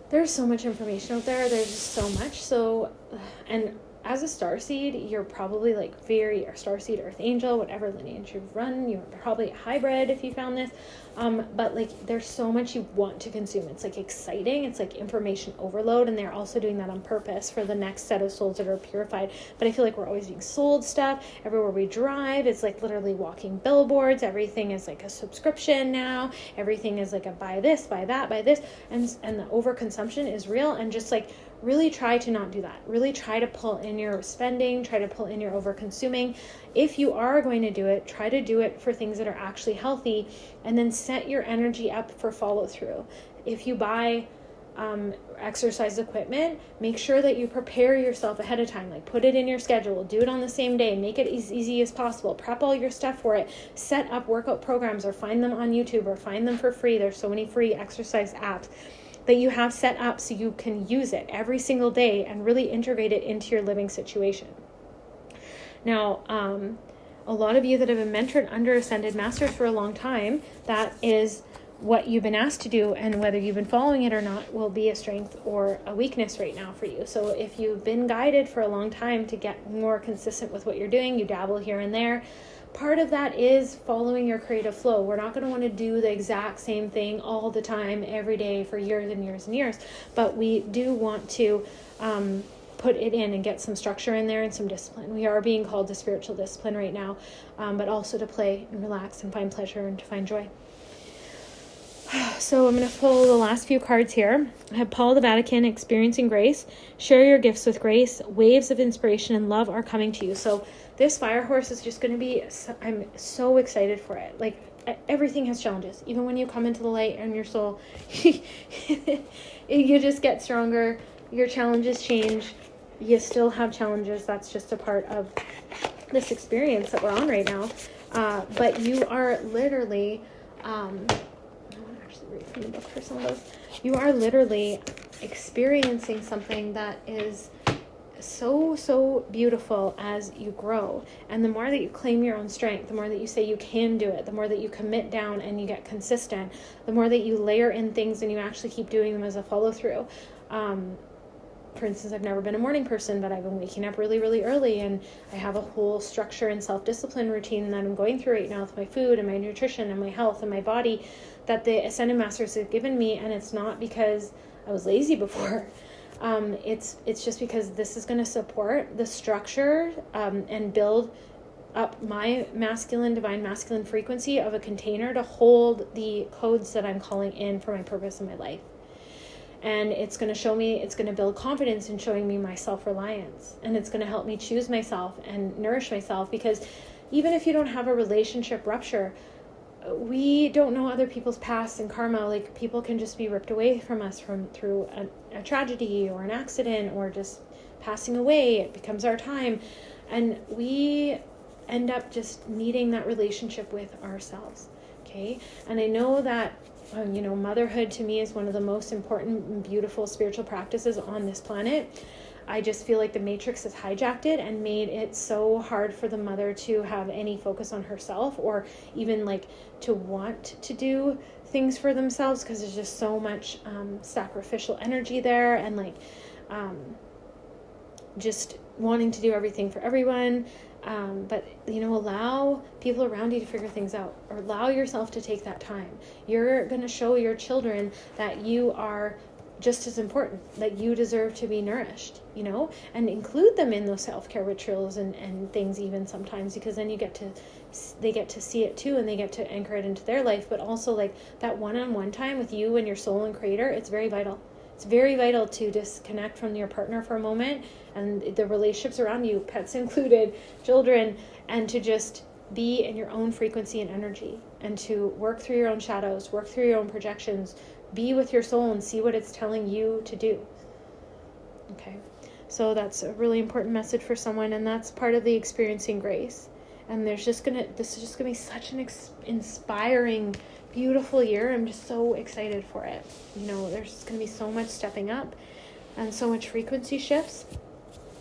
There's so much information out there. There's just so much. So, and as a starseed, you're probably like very, or starseed, earth angel, whatever lineage you've run, you're probably a hybrid if you found this. But like there's so much you want to consume. It's like exciting. It's like information overload. And they're also doing that on purpose for the next set of souls that are purified. But I feel like we're always being sold stuff. Everywhere we drive, it's like literally walking billboards. Everything is like a subscription now. Everything is like a buy this, buy that, buy this. And the overconsumption is real. And just like really try to not do that. Really try to pull in your spending, try to pull in your over consuming. If you are going to do it, try to do it for things that are actually healthy, and then set your energy up for follow through. If you buy exercise equipment, make sure that you prepare yourself ahead of time. Like put it in your schedule, do it on the same day, make it as easy as possible, prep all your stuff for it, set up workout programs or find them on YouTube or find them for free. There's so many free exercise apps that you have set up so you can use it every single day and really integrate it into your living situation. Now, a lot of you that have been mentored under Ascended Masters for a long time, that is what you've been asked to do, and whether you've been following it or not will be a strength or a weakness right now for you. So if you've been guided for a long time to get more consistent with what you're doing, you dabble here and there, part of that is following your creative flow. We're not going to want to do the exact same thing all the time, every day for years and years and years, but we do want to put it in and get some structure in there and some discipline. We are being called to spiritual discipline right now, but also to play and relax and find pleasure and to find joy. So I'm going to pull the last few cards here. I have Paul the Vatican, experiencing grace. Share your gifts with grace. Waves of inspiration and love are coming to you. So this fire horse is just going to be, I'm so excited for it. Like everything has challenges. Even when you come into the light and your soul, you just get stronger. Your challenges change. You still have challenges. That's just a part of this experience that we're on right now. But you are literally, read from the book for some of those. You are literally experiencing something that is so beautiful as you grow. And the more that you claim your own strength, the more that you say you can do it, the more that you commit down and you get consistent, the more that you layer in things and you actually keep doing them as a follow through. For instance, I've never been a morning person, but I've been waking up really, really early, and I have a whole structure and self-discipline routine that I'm going through right now with my food and my nutrition and my health and my body that the Ascended Masters have given me. And it's not because I was lazy before. It's just because this is going to support the structure and build up my divine masculine frequency of a container to hold the codes that I'm calling in for my purpose in my life. And it's going to show me, it's going to build confidence in showing me my self-reliance. And it's going to help me choose myself and nourish myself, because even if you don't have a relationship rupture, we don't know other people's past and karma. Like people can just be ripped away from us through a tragedy or an accident or just passing away. It becomes our time. And we end up just needing that relationship with ourselves. Okay. And I know that motherhood to me is one of the most important and beautiful spiritual practices on this planet. I just feel like the Matrix has hijacked it and made it so hard for the mother to have any focus on herself, or even like to want to do things for themselves, because there's just so much sacrificial energy there, and like just wanting to do everything for everyone. But allow people around you to figure things out, or allow yourself to take that time. You're going to show your children that you are just as important, that you deserve to be nourished, and include them in those self-care rituals and things even sometimes, because then they get to see it too, and they get to anchor it into their life. But also like that one-on-one time with you and your soul and creator, it's very vital. It's very vital to disconnect from your partner for a moment and the relationships around you, pets included, children, and to just be in your own frequency and energy, and to work through your own shadows, work through your own projections, be with your soul and see what it's telling you to do. Okay, so that's a really important message for someone, and that's part of the experiencing grace. And this is just gonna be such an inspiring, beautiful year. I'm just so excited for it. There's gonna be so much stepping up and so much frequency shifts,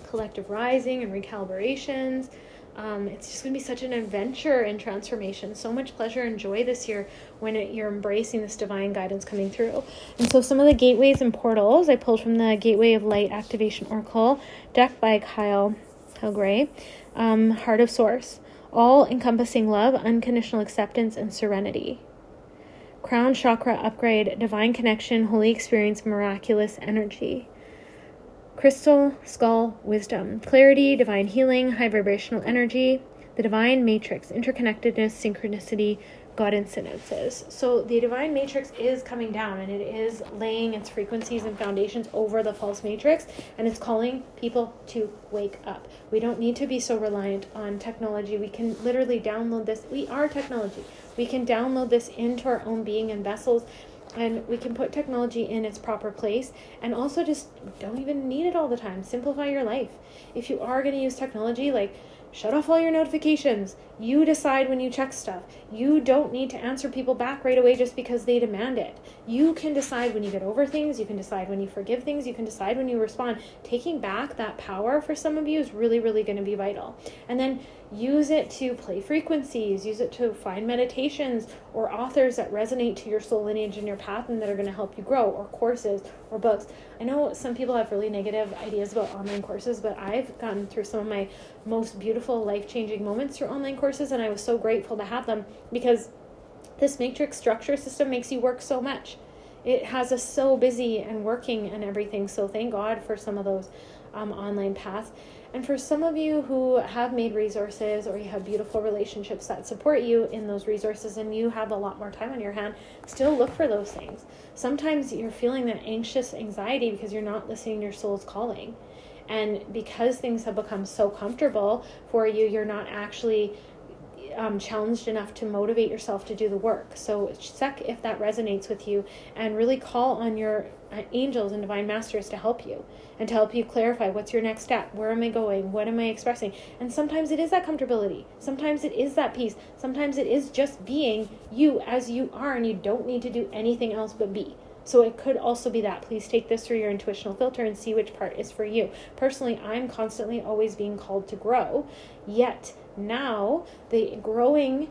collective rising and recalibrations. It's just going to be such an adventure and transformation, so much pleasure and joy this year when you're embracing this divine guidance coming through. And so some of the gateways and portals I pulled from the Gateway of Light Activation Oracle deck by Kyle Gray. Heart of Source, all encompassing love, unconditional acceptance, and serenity. Crown chakra upgrade, divine connection, holy experience, miraculous energy. Crystal skull wisdom, clarity, divine healing, high vibrational energy, the divine matrix, interconnectedness, synchronicity, God incidences. So the divine matrix is coming down, and it is laying its frequencies and foundations over the false matrix, and it's calling people to wake up. We don't need to be so reliant on technology. We can literally download this. We are technology. We can download this into our own being and vessels, and we can put technology in its proper place, and also just don't even need it all the time. Simplify your life. If you are going to use technology, like, shut off all your notifications. You decide when you check stuff. You don't need to answer people back right away just because they demand it. You can decide when you get over things. You can decide when you forgive things. You can decide when you respond. Taking back that power for some of you is really, really going to be vital. And then use it to play frequencies. Use it to find meditations or authors that resonate to your soul lineage and your path and that are going to help you grow, or courses or books. I know some people have really negative ideas about online courses, but I've gone through some of my most beautiful life-changing moments through online courses, and I was so grateful to have them, because this matrix structure system makes you work so much. It has us so busy and working and everything. So thank God for some of those online paths. And for some of you who have made resources, or you have beautiful relationships that support you in those resources, and you have a lot more time on your hand, still look for those things. Sometimes you're feeling that anxious anxiety because you're not listening to your soul's calling. And because things have become so comfortable for you, you're not actually challenged enough to motivate yourself to do the work. So check if that resonates with you, and really call on your angels and divine masters to help you, and to help you clarify what's your next step, where am I going, what am I expressing. And sometimes it is that comfortability, sometimes it is that peace, sometimes it is just being you as you are, and you don't need to do anything else but be. So it could also be that. Please take this through your intuitional filter and see which part is for you. Personally, I'm constantly always being called to grow, yet now the growing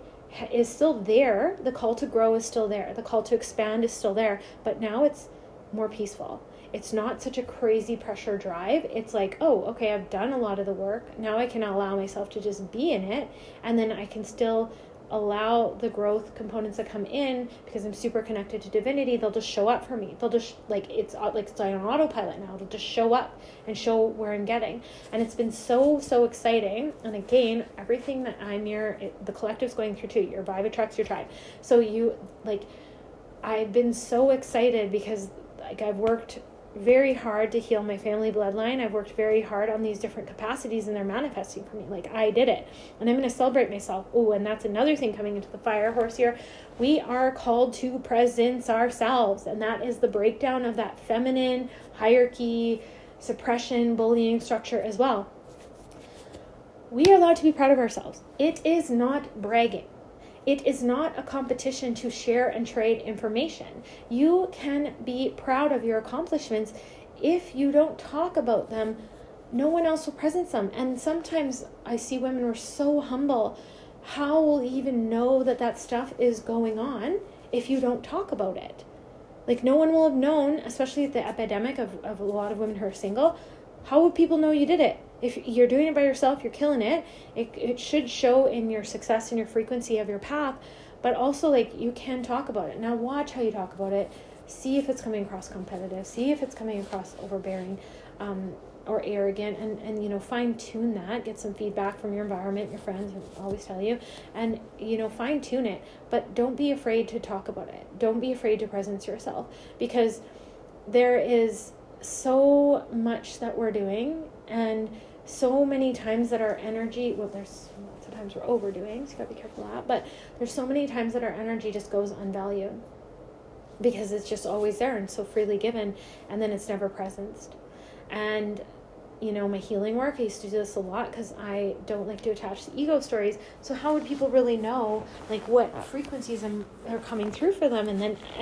is still there. The call to grow is still there. The call to expand is still there, but now it's more peaceful. It's not such a crazy pressure drive. It's like, oh, okay, I've done a lot of the work. Now I can allow myself to just be in it, and then I can still allow the growth components that come in, because I'm super connected to divinity. They'll just show up for me. They'll just it's on autopilot now. It'll just show up and show where I'm getting. And it's been so exciting. And again, everything that I'm here, the collective's going through too. Your vibe attracts your tribe. So I've been so excited because I've worked very hard to heal my family bloodline. I've worked very hard on these different capacities, and they're manifesting for me. I did it, and I'm going to celebrate myself. Oh, and that's another thing coming into the fire horse here. We are called to presence ourselves, and that is the breakdown of that feminine hierarchy, suppression, bullying structure as well. We are allowed to be proud of ourselves. It is not bragging. It is not a competition to share and trade information. You can be proud of your accomplishments. If you don't talk about them, no one else will presence them. And sometimes I see women who are so humble. How will you even know that stuff is going on if you don't talk about it? No one will have known, especially the epidemic of a lot of women who are single. How would people know you did it? If you're doing it by yourself, you're killing it. It should show in your success and your frequency of your path, but also you can talk about it. Now watch how you talk about it. See if it's coming across competitive. See if it's coming across overbearing or arrogant, and fine tune that. Get some feedback from your environment, your friends always tell you, and fine tune it. But don't be afraid to talk about it. Don't be afraid to presence yourself, because there is so much that we're doing, and so many times that our energy, there's sometimes we're overdoing, so you gotta be careful of that, but there's so many times that our energy just goes unvalued because it's just always there and so freely given, and then it's never presenced. And my healing work, I used to do this a lot because I don't like to attach the ego stories. So how would people really know like what frequencies are coming through for them, and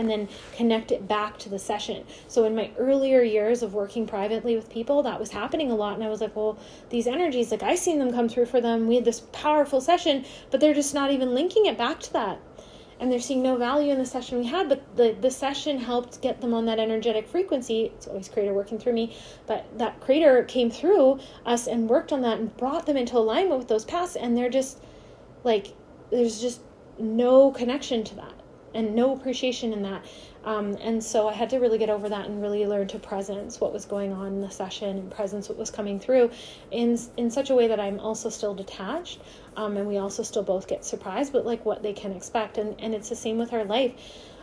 then connect it back to the session? So in my earlier years of working privately with people, that was happening a lot. And I was like, well, these energies, like I seen them come through for them. We had this powerful session, but they're just not even linking it back to that. And they're seeing no value in the session we had, but the session helped get them on that energetic frequency. It's always creator working through me, but that creator came through us and worked on that and brought them into alignment with those paths. And they're just like, there's just no connection to that and no appreciation in that. And so I had to really get over that and really learn to presence what was going on in the session and presence what was coming through in such a way that I'm also still detached. And we also still both get surprised, but like what they can expect. And it's the same with our life.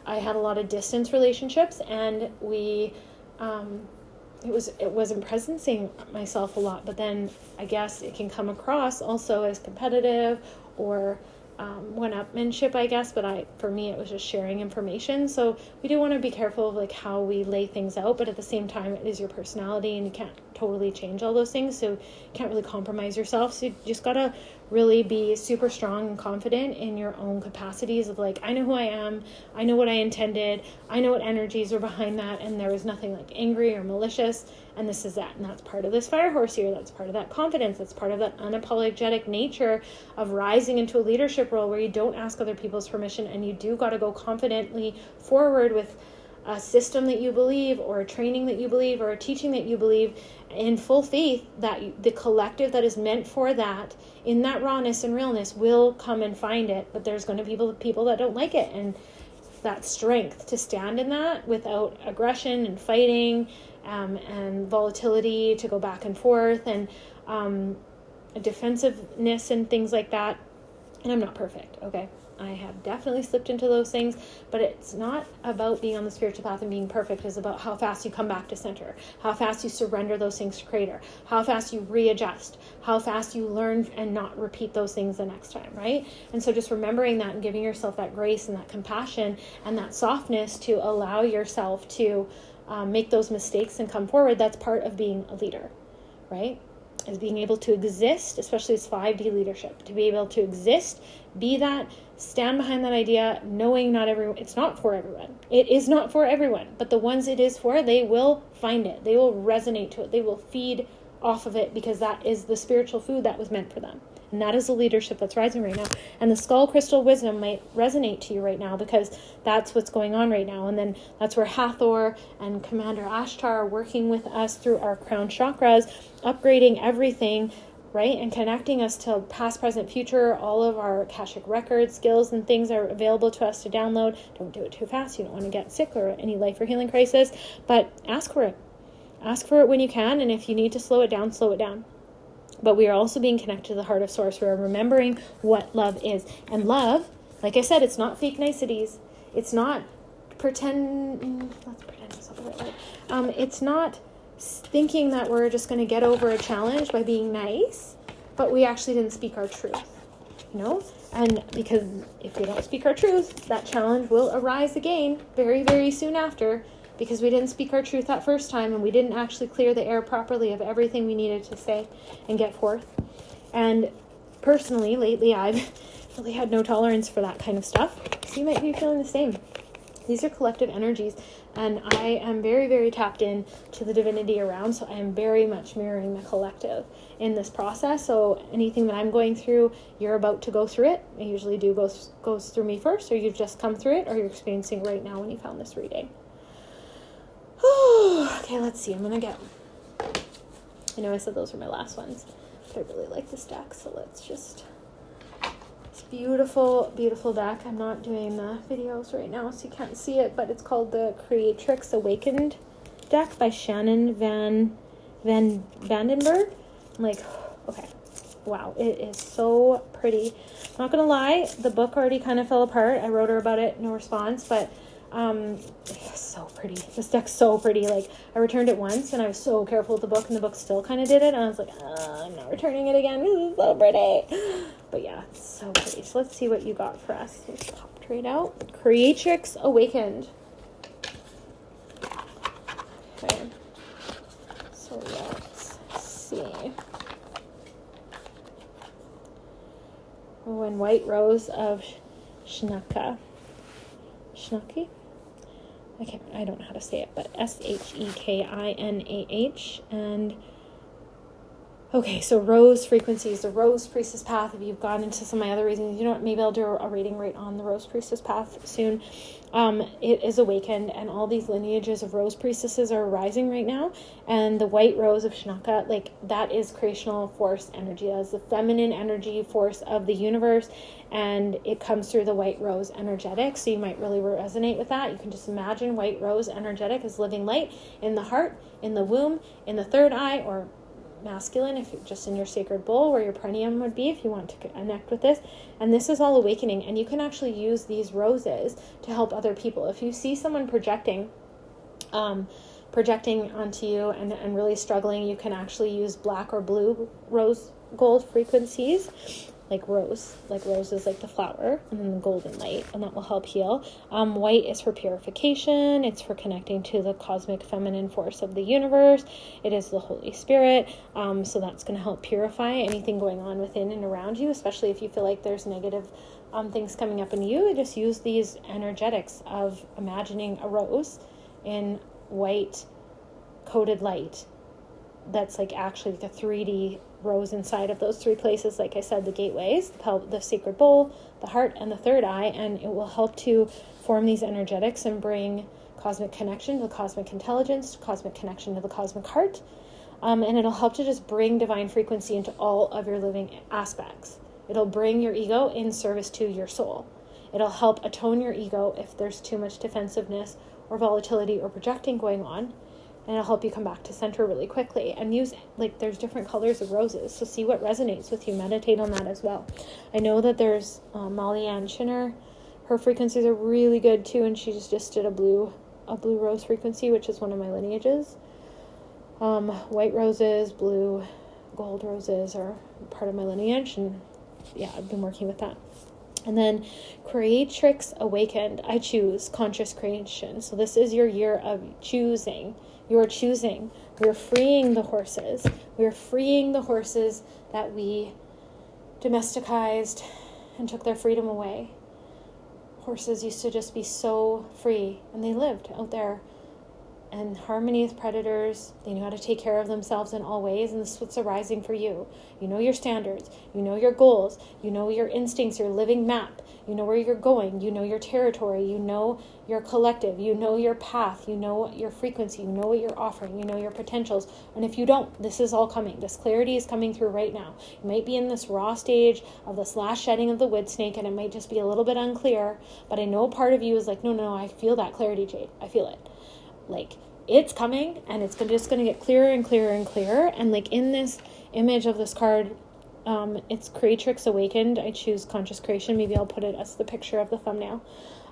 I had a lot of distance relationships, and it wasn't presencing myself a lot, but then I guess it can come across also as competitive or one-upmanship, I guess, but for me, it was just sharing information. So we do want to be careful of like how we lay things out, but at the same time, it is your personality and you can't totally change all those things. So you can't really compromise yourself. So you just got to really be super strong and confident in your own capacities of like, I know who I am. I know what I intended. I know what energies are behind that. And there was nothing like angry or malicious. And this is that. And that's part of this fire horse here. That's part of that confidence. That's part of that unapologetic nature of rising into a leadership role where you don't ask other people's permission, and you do got to go confidently forward with a system that you believe, or a training that you believe, or a teaching that you believe, in full faith that the collective that is meant for that, in that rawness and realness, will come and find it. But there's going to be people that don't like it, and that strength to stand in that without aggression and fighting, and volatility to go back and forth, and defensiveness and things like that. And I'm not perfect, okay? I have definitely slipped into those things, but it's not about being on the spiritual path and being perfect. It's about how fast you come back to center, how fast you surrender those things to creator, how fast you readjust, how fast you learn and not repeat those things the next time, right? And so just remembering that and giving yourself that grace and that compassion and that softness to allow yourself to make those mistakes and come forward. That's part of being a leader, right? Is being able to exist, especially as 5D leadership, to be able to exist, be that, stand behind that idea, knowing not everyone, it's not for everyone. It is not for everyone, but the ones it is for, they will find it. They will resonate to it. They will feed off of it, because that is the spiritual food that was meant for them. And that is the leadership that's rising right now. And the skull crystal wisdom might resonate to you right now, because that's what's going on right now. And then that's where Hathor and Commander Ashtar are working with us through our crown chakras, upgrading everything, right? And connecting us to past, present, future. All of our Akashic records, skills, and things are available to us to download. Don't do it too fast. You don't want to get sick or any life or healing crisis, but ask for it. Ask for it when you can. And if you need to slow it down, slow it down. But we are also being connected to the heart of source. We are remembering what love is. And love, like I said, it's not fake niceties. It's not pretend. Let's pretend it's not the right word. It's not thinking that we're just going to get over a challenge by being nice, but we actually didn't speak our truth, And because if we don't speak our truth, that challenge will arise again very, very soon after, because we didn't speak our truth that first time, and we didn't actually clear the air properly of everything we needed to say and get forth. And personally, lately, I've really had no tolerance for that kind of stuff. So you might be feeling the same. These are collective energies, and I am very, very tapped in to the divinity around, so I am very much mirroring the collective in this process. So anything that I'm going through, you're about to go through it. It usually goes through me first, or you've just come through it, or you're experiencing right now when you found this reading. Okay, let's see. I know I said those were my last ones, but I really like this deck, so let's just... It's beautiful, beautiful deck. I'm not doing the videos right now, so you can't see it, but it's called the Creatrix Awakened deck by Shannon Van Vandenberg. I'm like, okay, wow, it is so pretty. I'm not gonna lie, the book already kind of fell apart. I wrote her about it, no response, but it's so pretty. This deck's so pretty. Like, I returned it once and I was so careful with the book, and the book still kind of did it, and I was like, I'm not returning it again. This is so pretty. But yeah, it's so pretty. So let's see what you got for us. Let's pop it right out. Creatrix Awakened. Okay. So let's see. Oh, and white rose of Shnaki. I don't know how to say it, but Shekinah. And okay, so rose frequencies, the rose priestess path. If you've gone into some of my other readings, you know what, maybe I'll do a reading right on the rose priestess path soon. It is awakened, and all these lineages of rose priestesses are rising right now. And the white rose of Shnaka, like, that is creational force energy. That is the feminine energy force of the universe, and it comes through the white rose energetic. So you might really resonate with that. You can just imagine white rose energetic as living light in the heart, in the womb, in the third eye, or masculine, if you're just in your sacred bowl where your perineum would be, if you want to connect with this. And this is all awakening, and you can actually use these roses to help other people. If you see someone projecting onto you and really struggling, you can actually use black or blue rose gold frequencies, like roses, like the flower, and then the golden light, and that will help heal. White is for purification. It's for connecting to the cosmic feminine force of the universe. It is the Holy Spirit. So that's going to help purify anything going on within and around you, especially if you feel like there's negative things coming up in you. Just use these energetics of imagining a rose in white coated light. That's like actually like a 3D rose inside of those three places, like I said, the gateways, the sacred bowl, the heart, and the third eye, and it will help to form these energetics and bring cosmic connection to the cosmic intelligence, cosmic connection to the cosmic heart, and it'll help to just bring divine frequency into all of your living aspects. It'll bring your ego in service to your soul. It'll help atone your ego if there's too much defensiveness or volatility or projecting going on. And it'll help you come back to center really quickly. And use, like, there's different colors of roses, so see what resonates with you. Meditate on that as well. I know that there's Molly Ann Schinner. Her frequencies are really good too, and she just did a blue rose frequency, which is one of my lineages. White roses, blue, gold roses are part of my lineage, and yeah, I've been working with that. And then Creatrix Awakened. I choose conscious creation. So this is your year of choosing. You're choosing. We're freeing the horses. We're freeing the horses that we domesticized and took their freedom away. Horses used to just be so free, and they lived out there in harmony with predators. They knew how to take care of themselves in all ways, and this is what's arising for you. You know your standards, you know your goals, you know your instincts, your living map, you know where you're going, you know your territory, you know your collective, you know your path, you know your frequency, you know what you're offering, you know your potentials. And if you don't, this is all coming. This clarity is coming through right now. You might be in this raw stage of this last shedding of the wood snake, and it might just be a little bit unclear, but I know part of you is like, no, I feel that clarity, Jade. I feel it. Like, it's coming, and it's just going to get clearer and clearer and clearer. And like in this image of this card, it's Creatrix Awakened. I choose conscious creation. Maybe I'll put it as the picture of the thumbnail.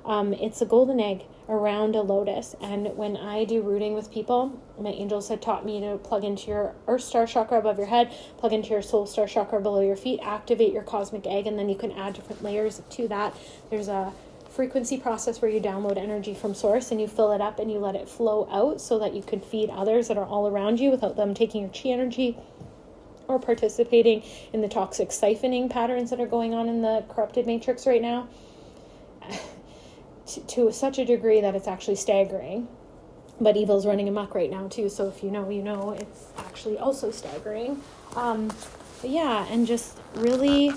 It's a golden egg around a lotus. And when I do rooting with people, my angels had taught me to plug into your Earth Star chakra above your head, plug into your Soul Star chakra below your feet, activate your cosmic egg, and then you can add different layers to that. There's a frequency process where you download energy from source and you fill it up and you let it flow out so that you can feed others that are all around you without them taking your chi energy or participating in the toxic siphoning patterns that are going on in the corrupted matrix right now to such a degree that it's actually staggering. But evil's running amok right now too, so if you know, it's actually also staggering. But yeah, and just really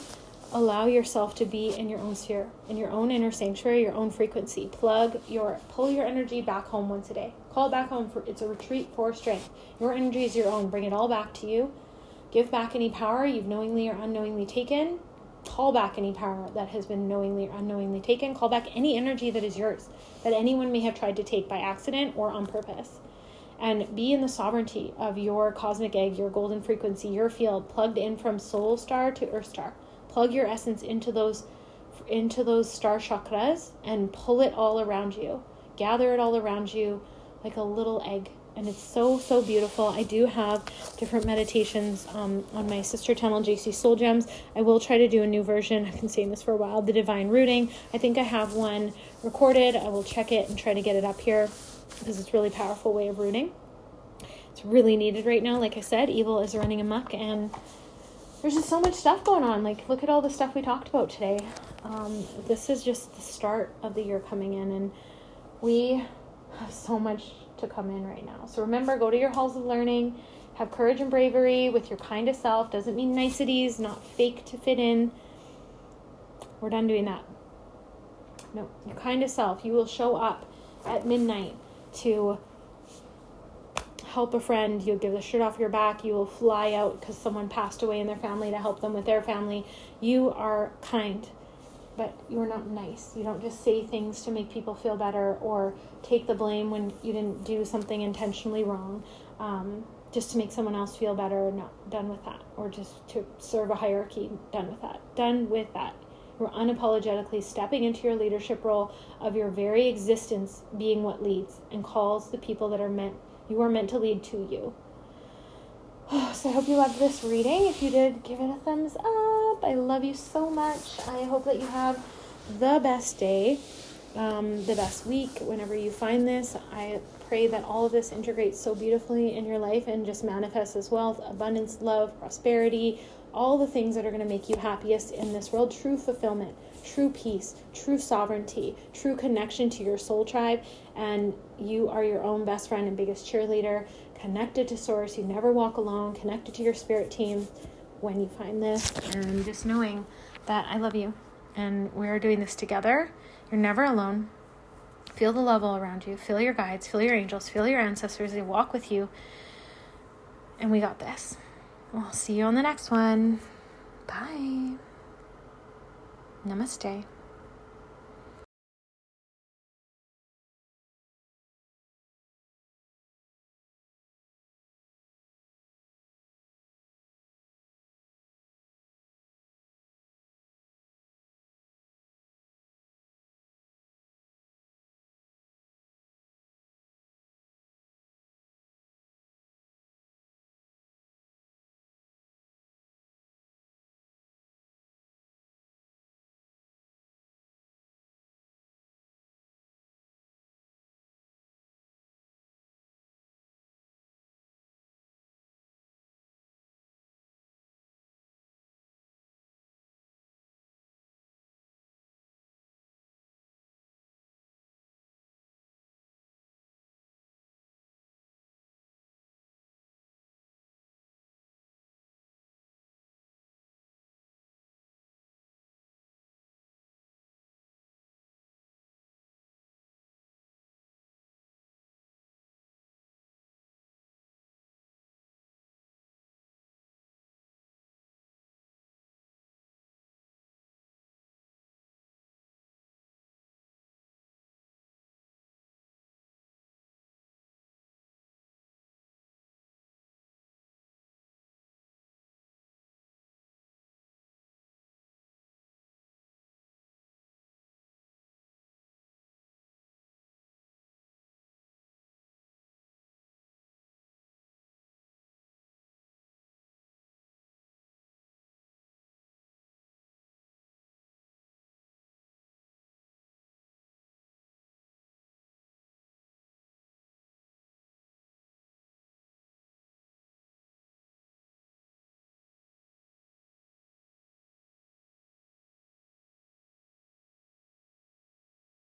allow yourself to be in your own sphere, in your own inner sanctuary, your own frequency. Pull your energy back home once a day. Call it back home. It's a retreat for strength. Your energy is your own. Bring it all back to you. Give back any power you've knowingly or unknowingly taken. Call back any power that has been knowingly or unknowingly taken. Call back any energy that is yours, that anyone may have tried to take by accident or on purpose. And be in the sovereignty of your cosmic egg, your golden frequency, your field, plugged in from Soul Star to Earth Star. Plug your essence into those star chakras and pull it all around you. Gather it all around you like a little egg. And it's so, so beautiful. I do have different meditations on my sister channel, JC Soul Gems. I will try to do a new version. I've been saying this for a while, the Divine Rooting. I think I have one recorded. I will check it and try to get it up here because it's a really powerful way of rooting. It's really needed right now. Like I said, evil is running amok, and there's just so much stuff going on. Like, look at all the stuff we talked about today. This is just the start of the year coming in, and we have so much to come in right now. So remember, go to your halls of learning, have courage and bravery with your kindest self. Doesn't mean niceties, not fake to fit in. We're done doing that. No, your kindest self. You will show up at midnight to help a friend. You'll give the shirt off your back. You will fly out because someone passed away in their family to help them with their family. You are kind, but you're not nice. You don't just say things to make people feel better or take the blame when you didn't do something intentionally wrong, just to make someone else feel better. Not done with that. Or just to serve a hierarchy. Done with that. Done with that. You're unapologetically stepping into your leadership role of your very existence being what leads and calls the people that you are meant to lead to you. So I hope you loved this reading. If you did, give it a thumbs up. I love you so much. I hope that you have the best day, the best week whenever you find this. I pray that all of this integrates so beautifully in your life and just manifests as wealth, abundance, love, prosperity, all the things that are going to make you happiest in this world. True fulfillment, true peace, true sovereignty, true connection to your soul tribe. And you are your own best friend and biggest cheerleader, connected to source. You never walk alone, connected to your spirit team when you find this. And just knowing that I love you and we're doing this together. You're never alone. Feel the love all around you. Feel your guides, feel your angels, feel your ancestors. They walk with you. And we got this. I'll see you on the next one. Bye. Namaste.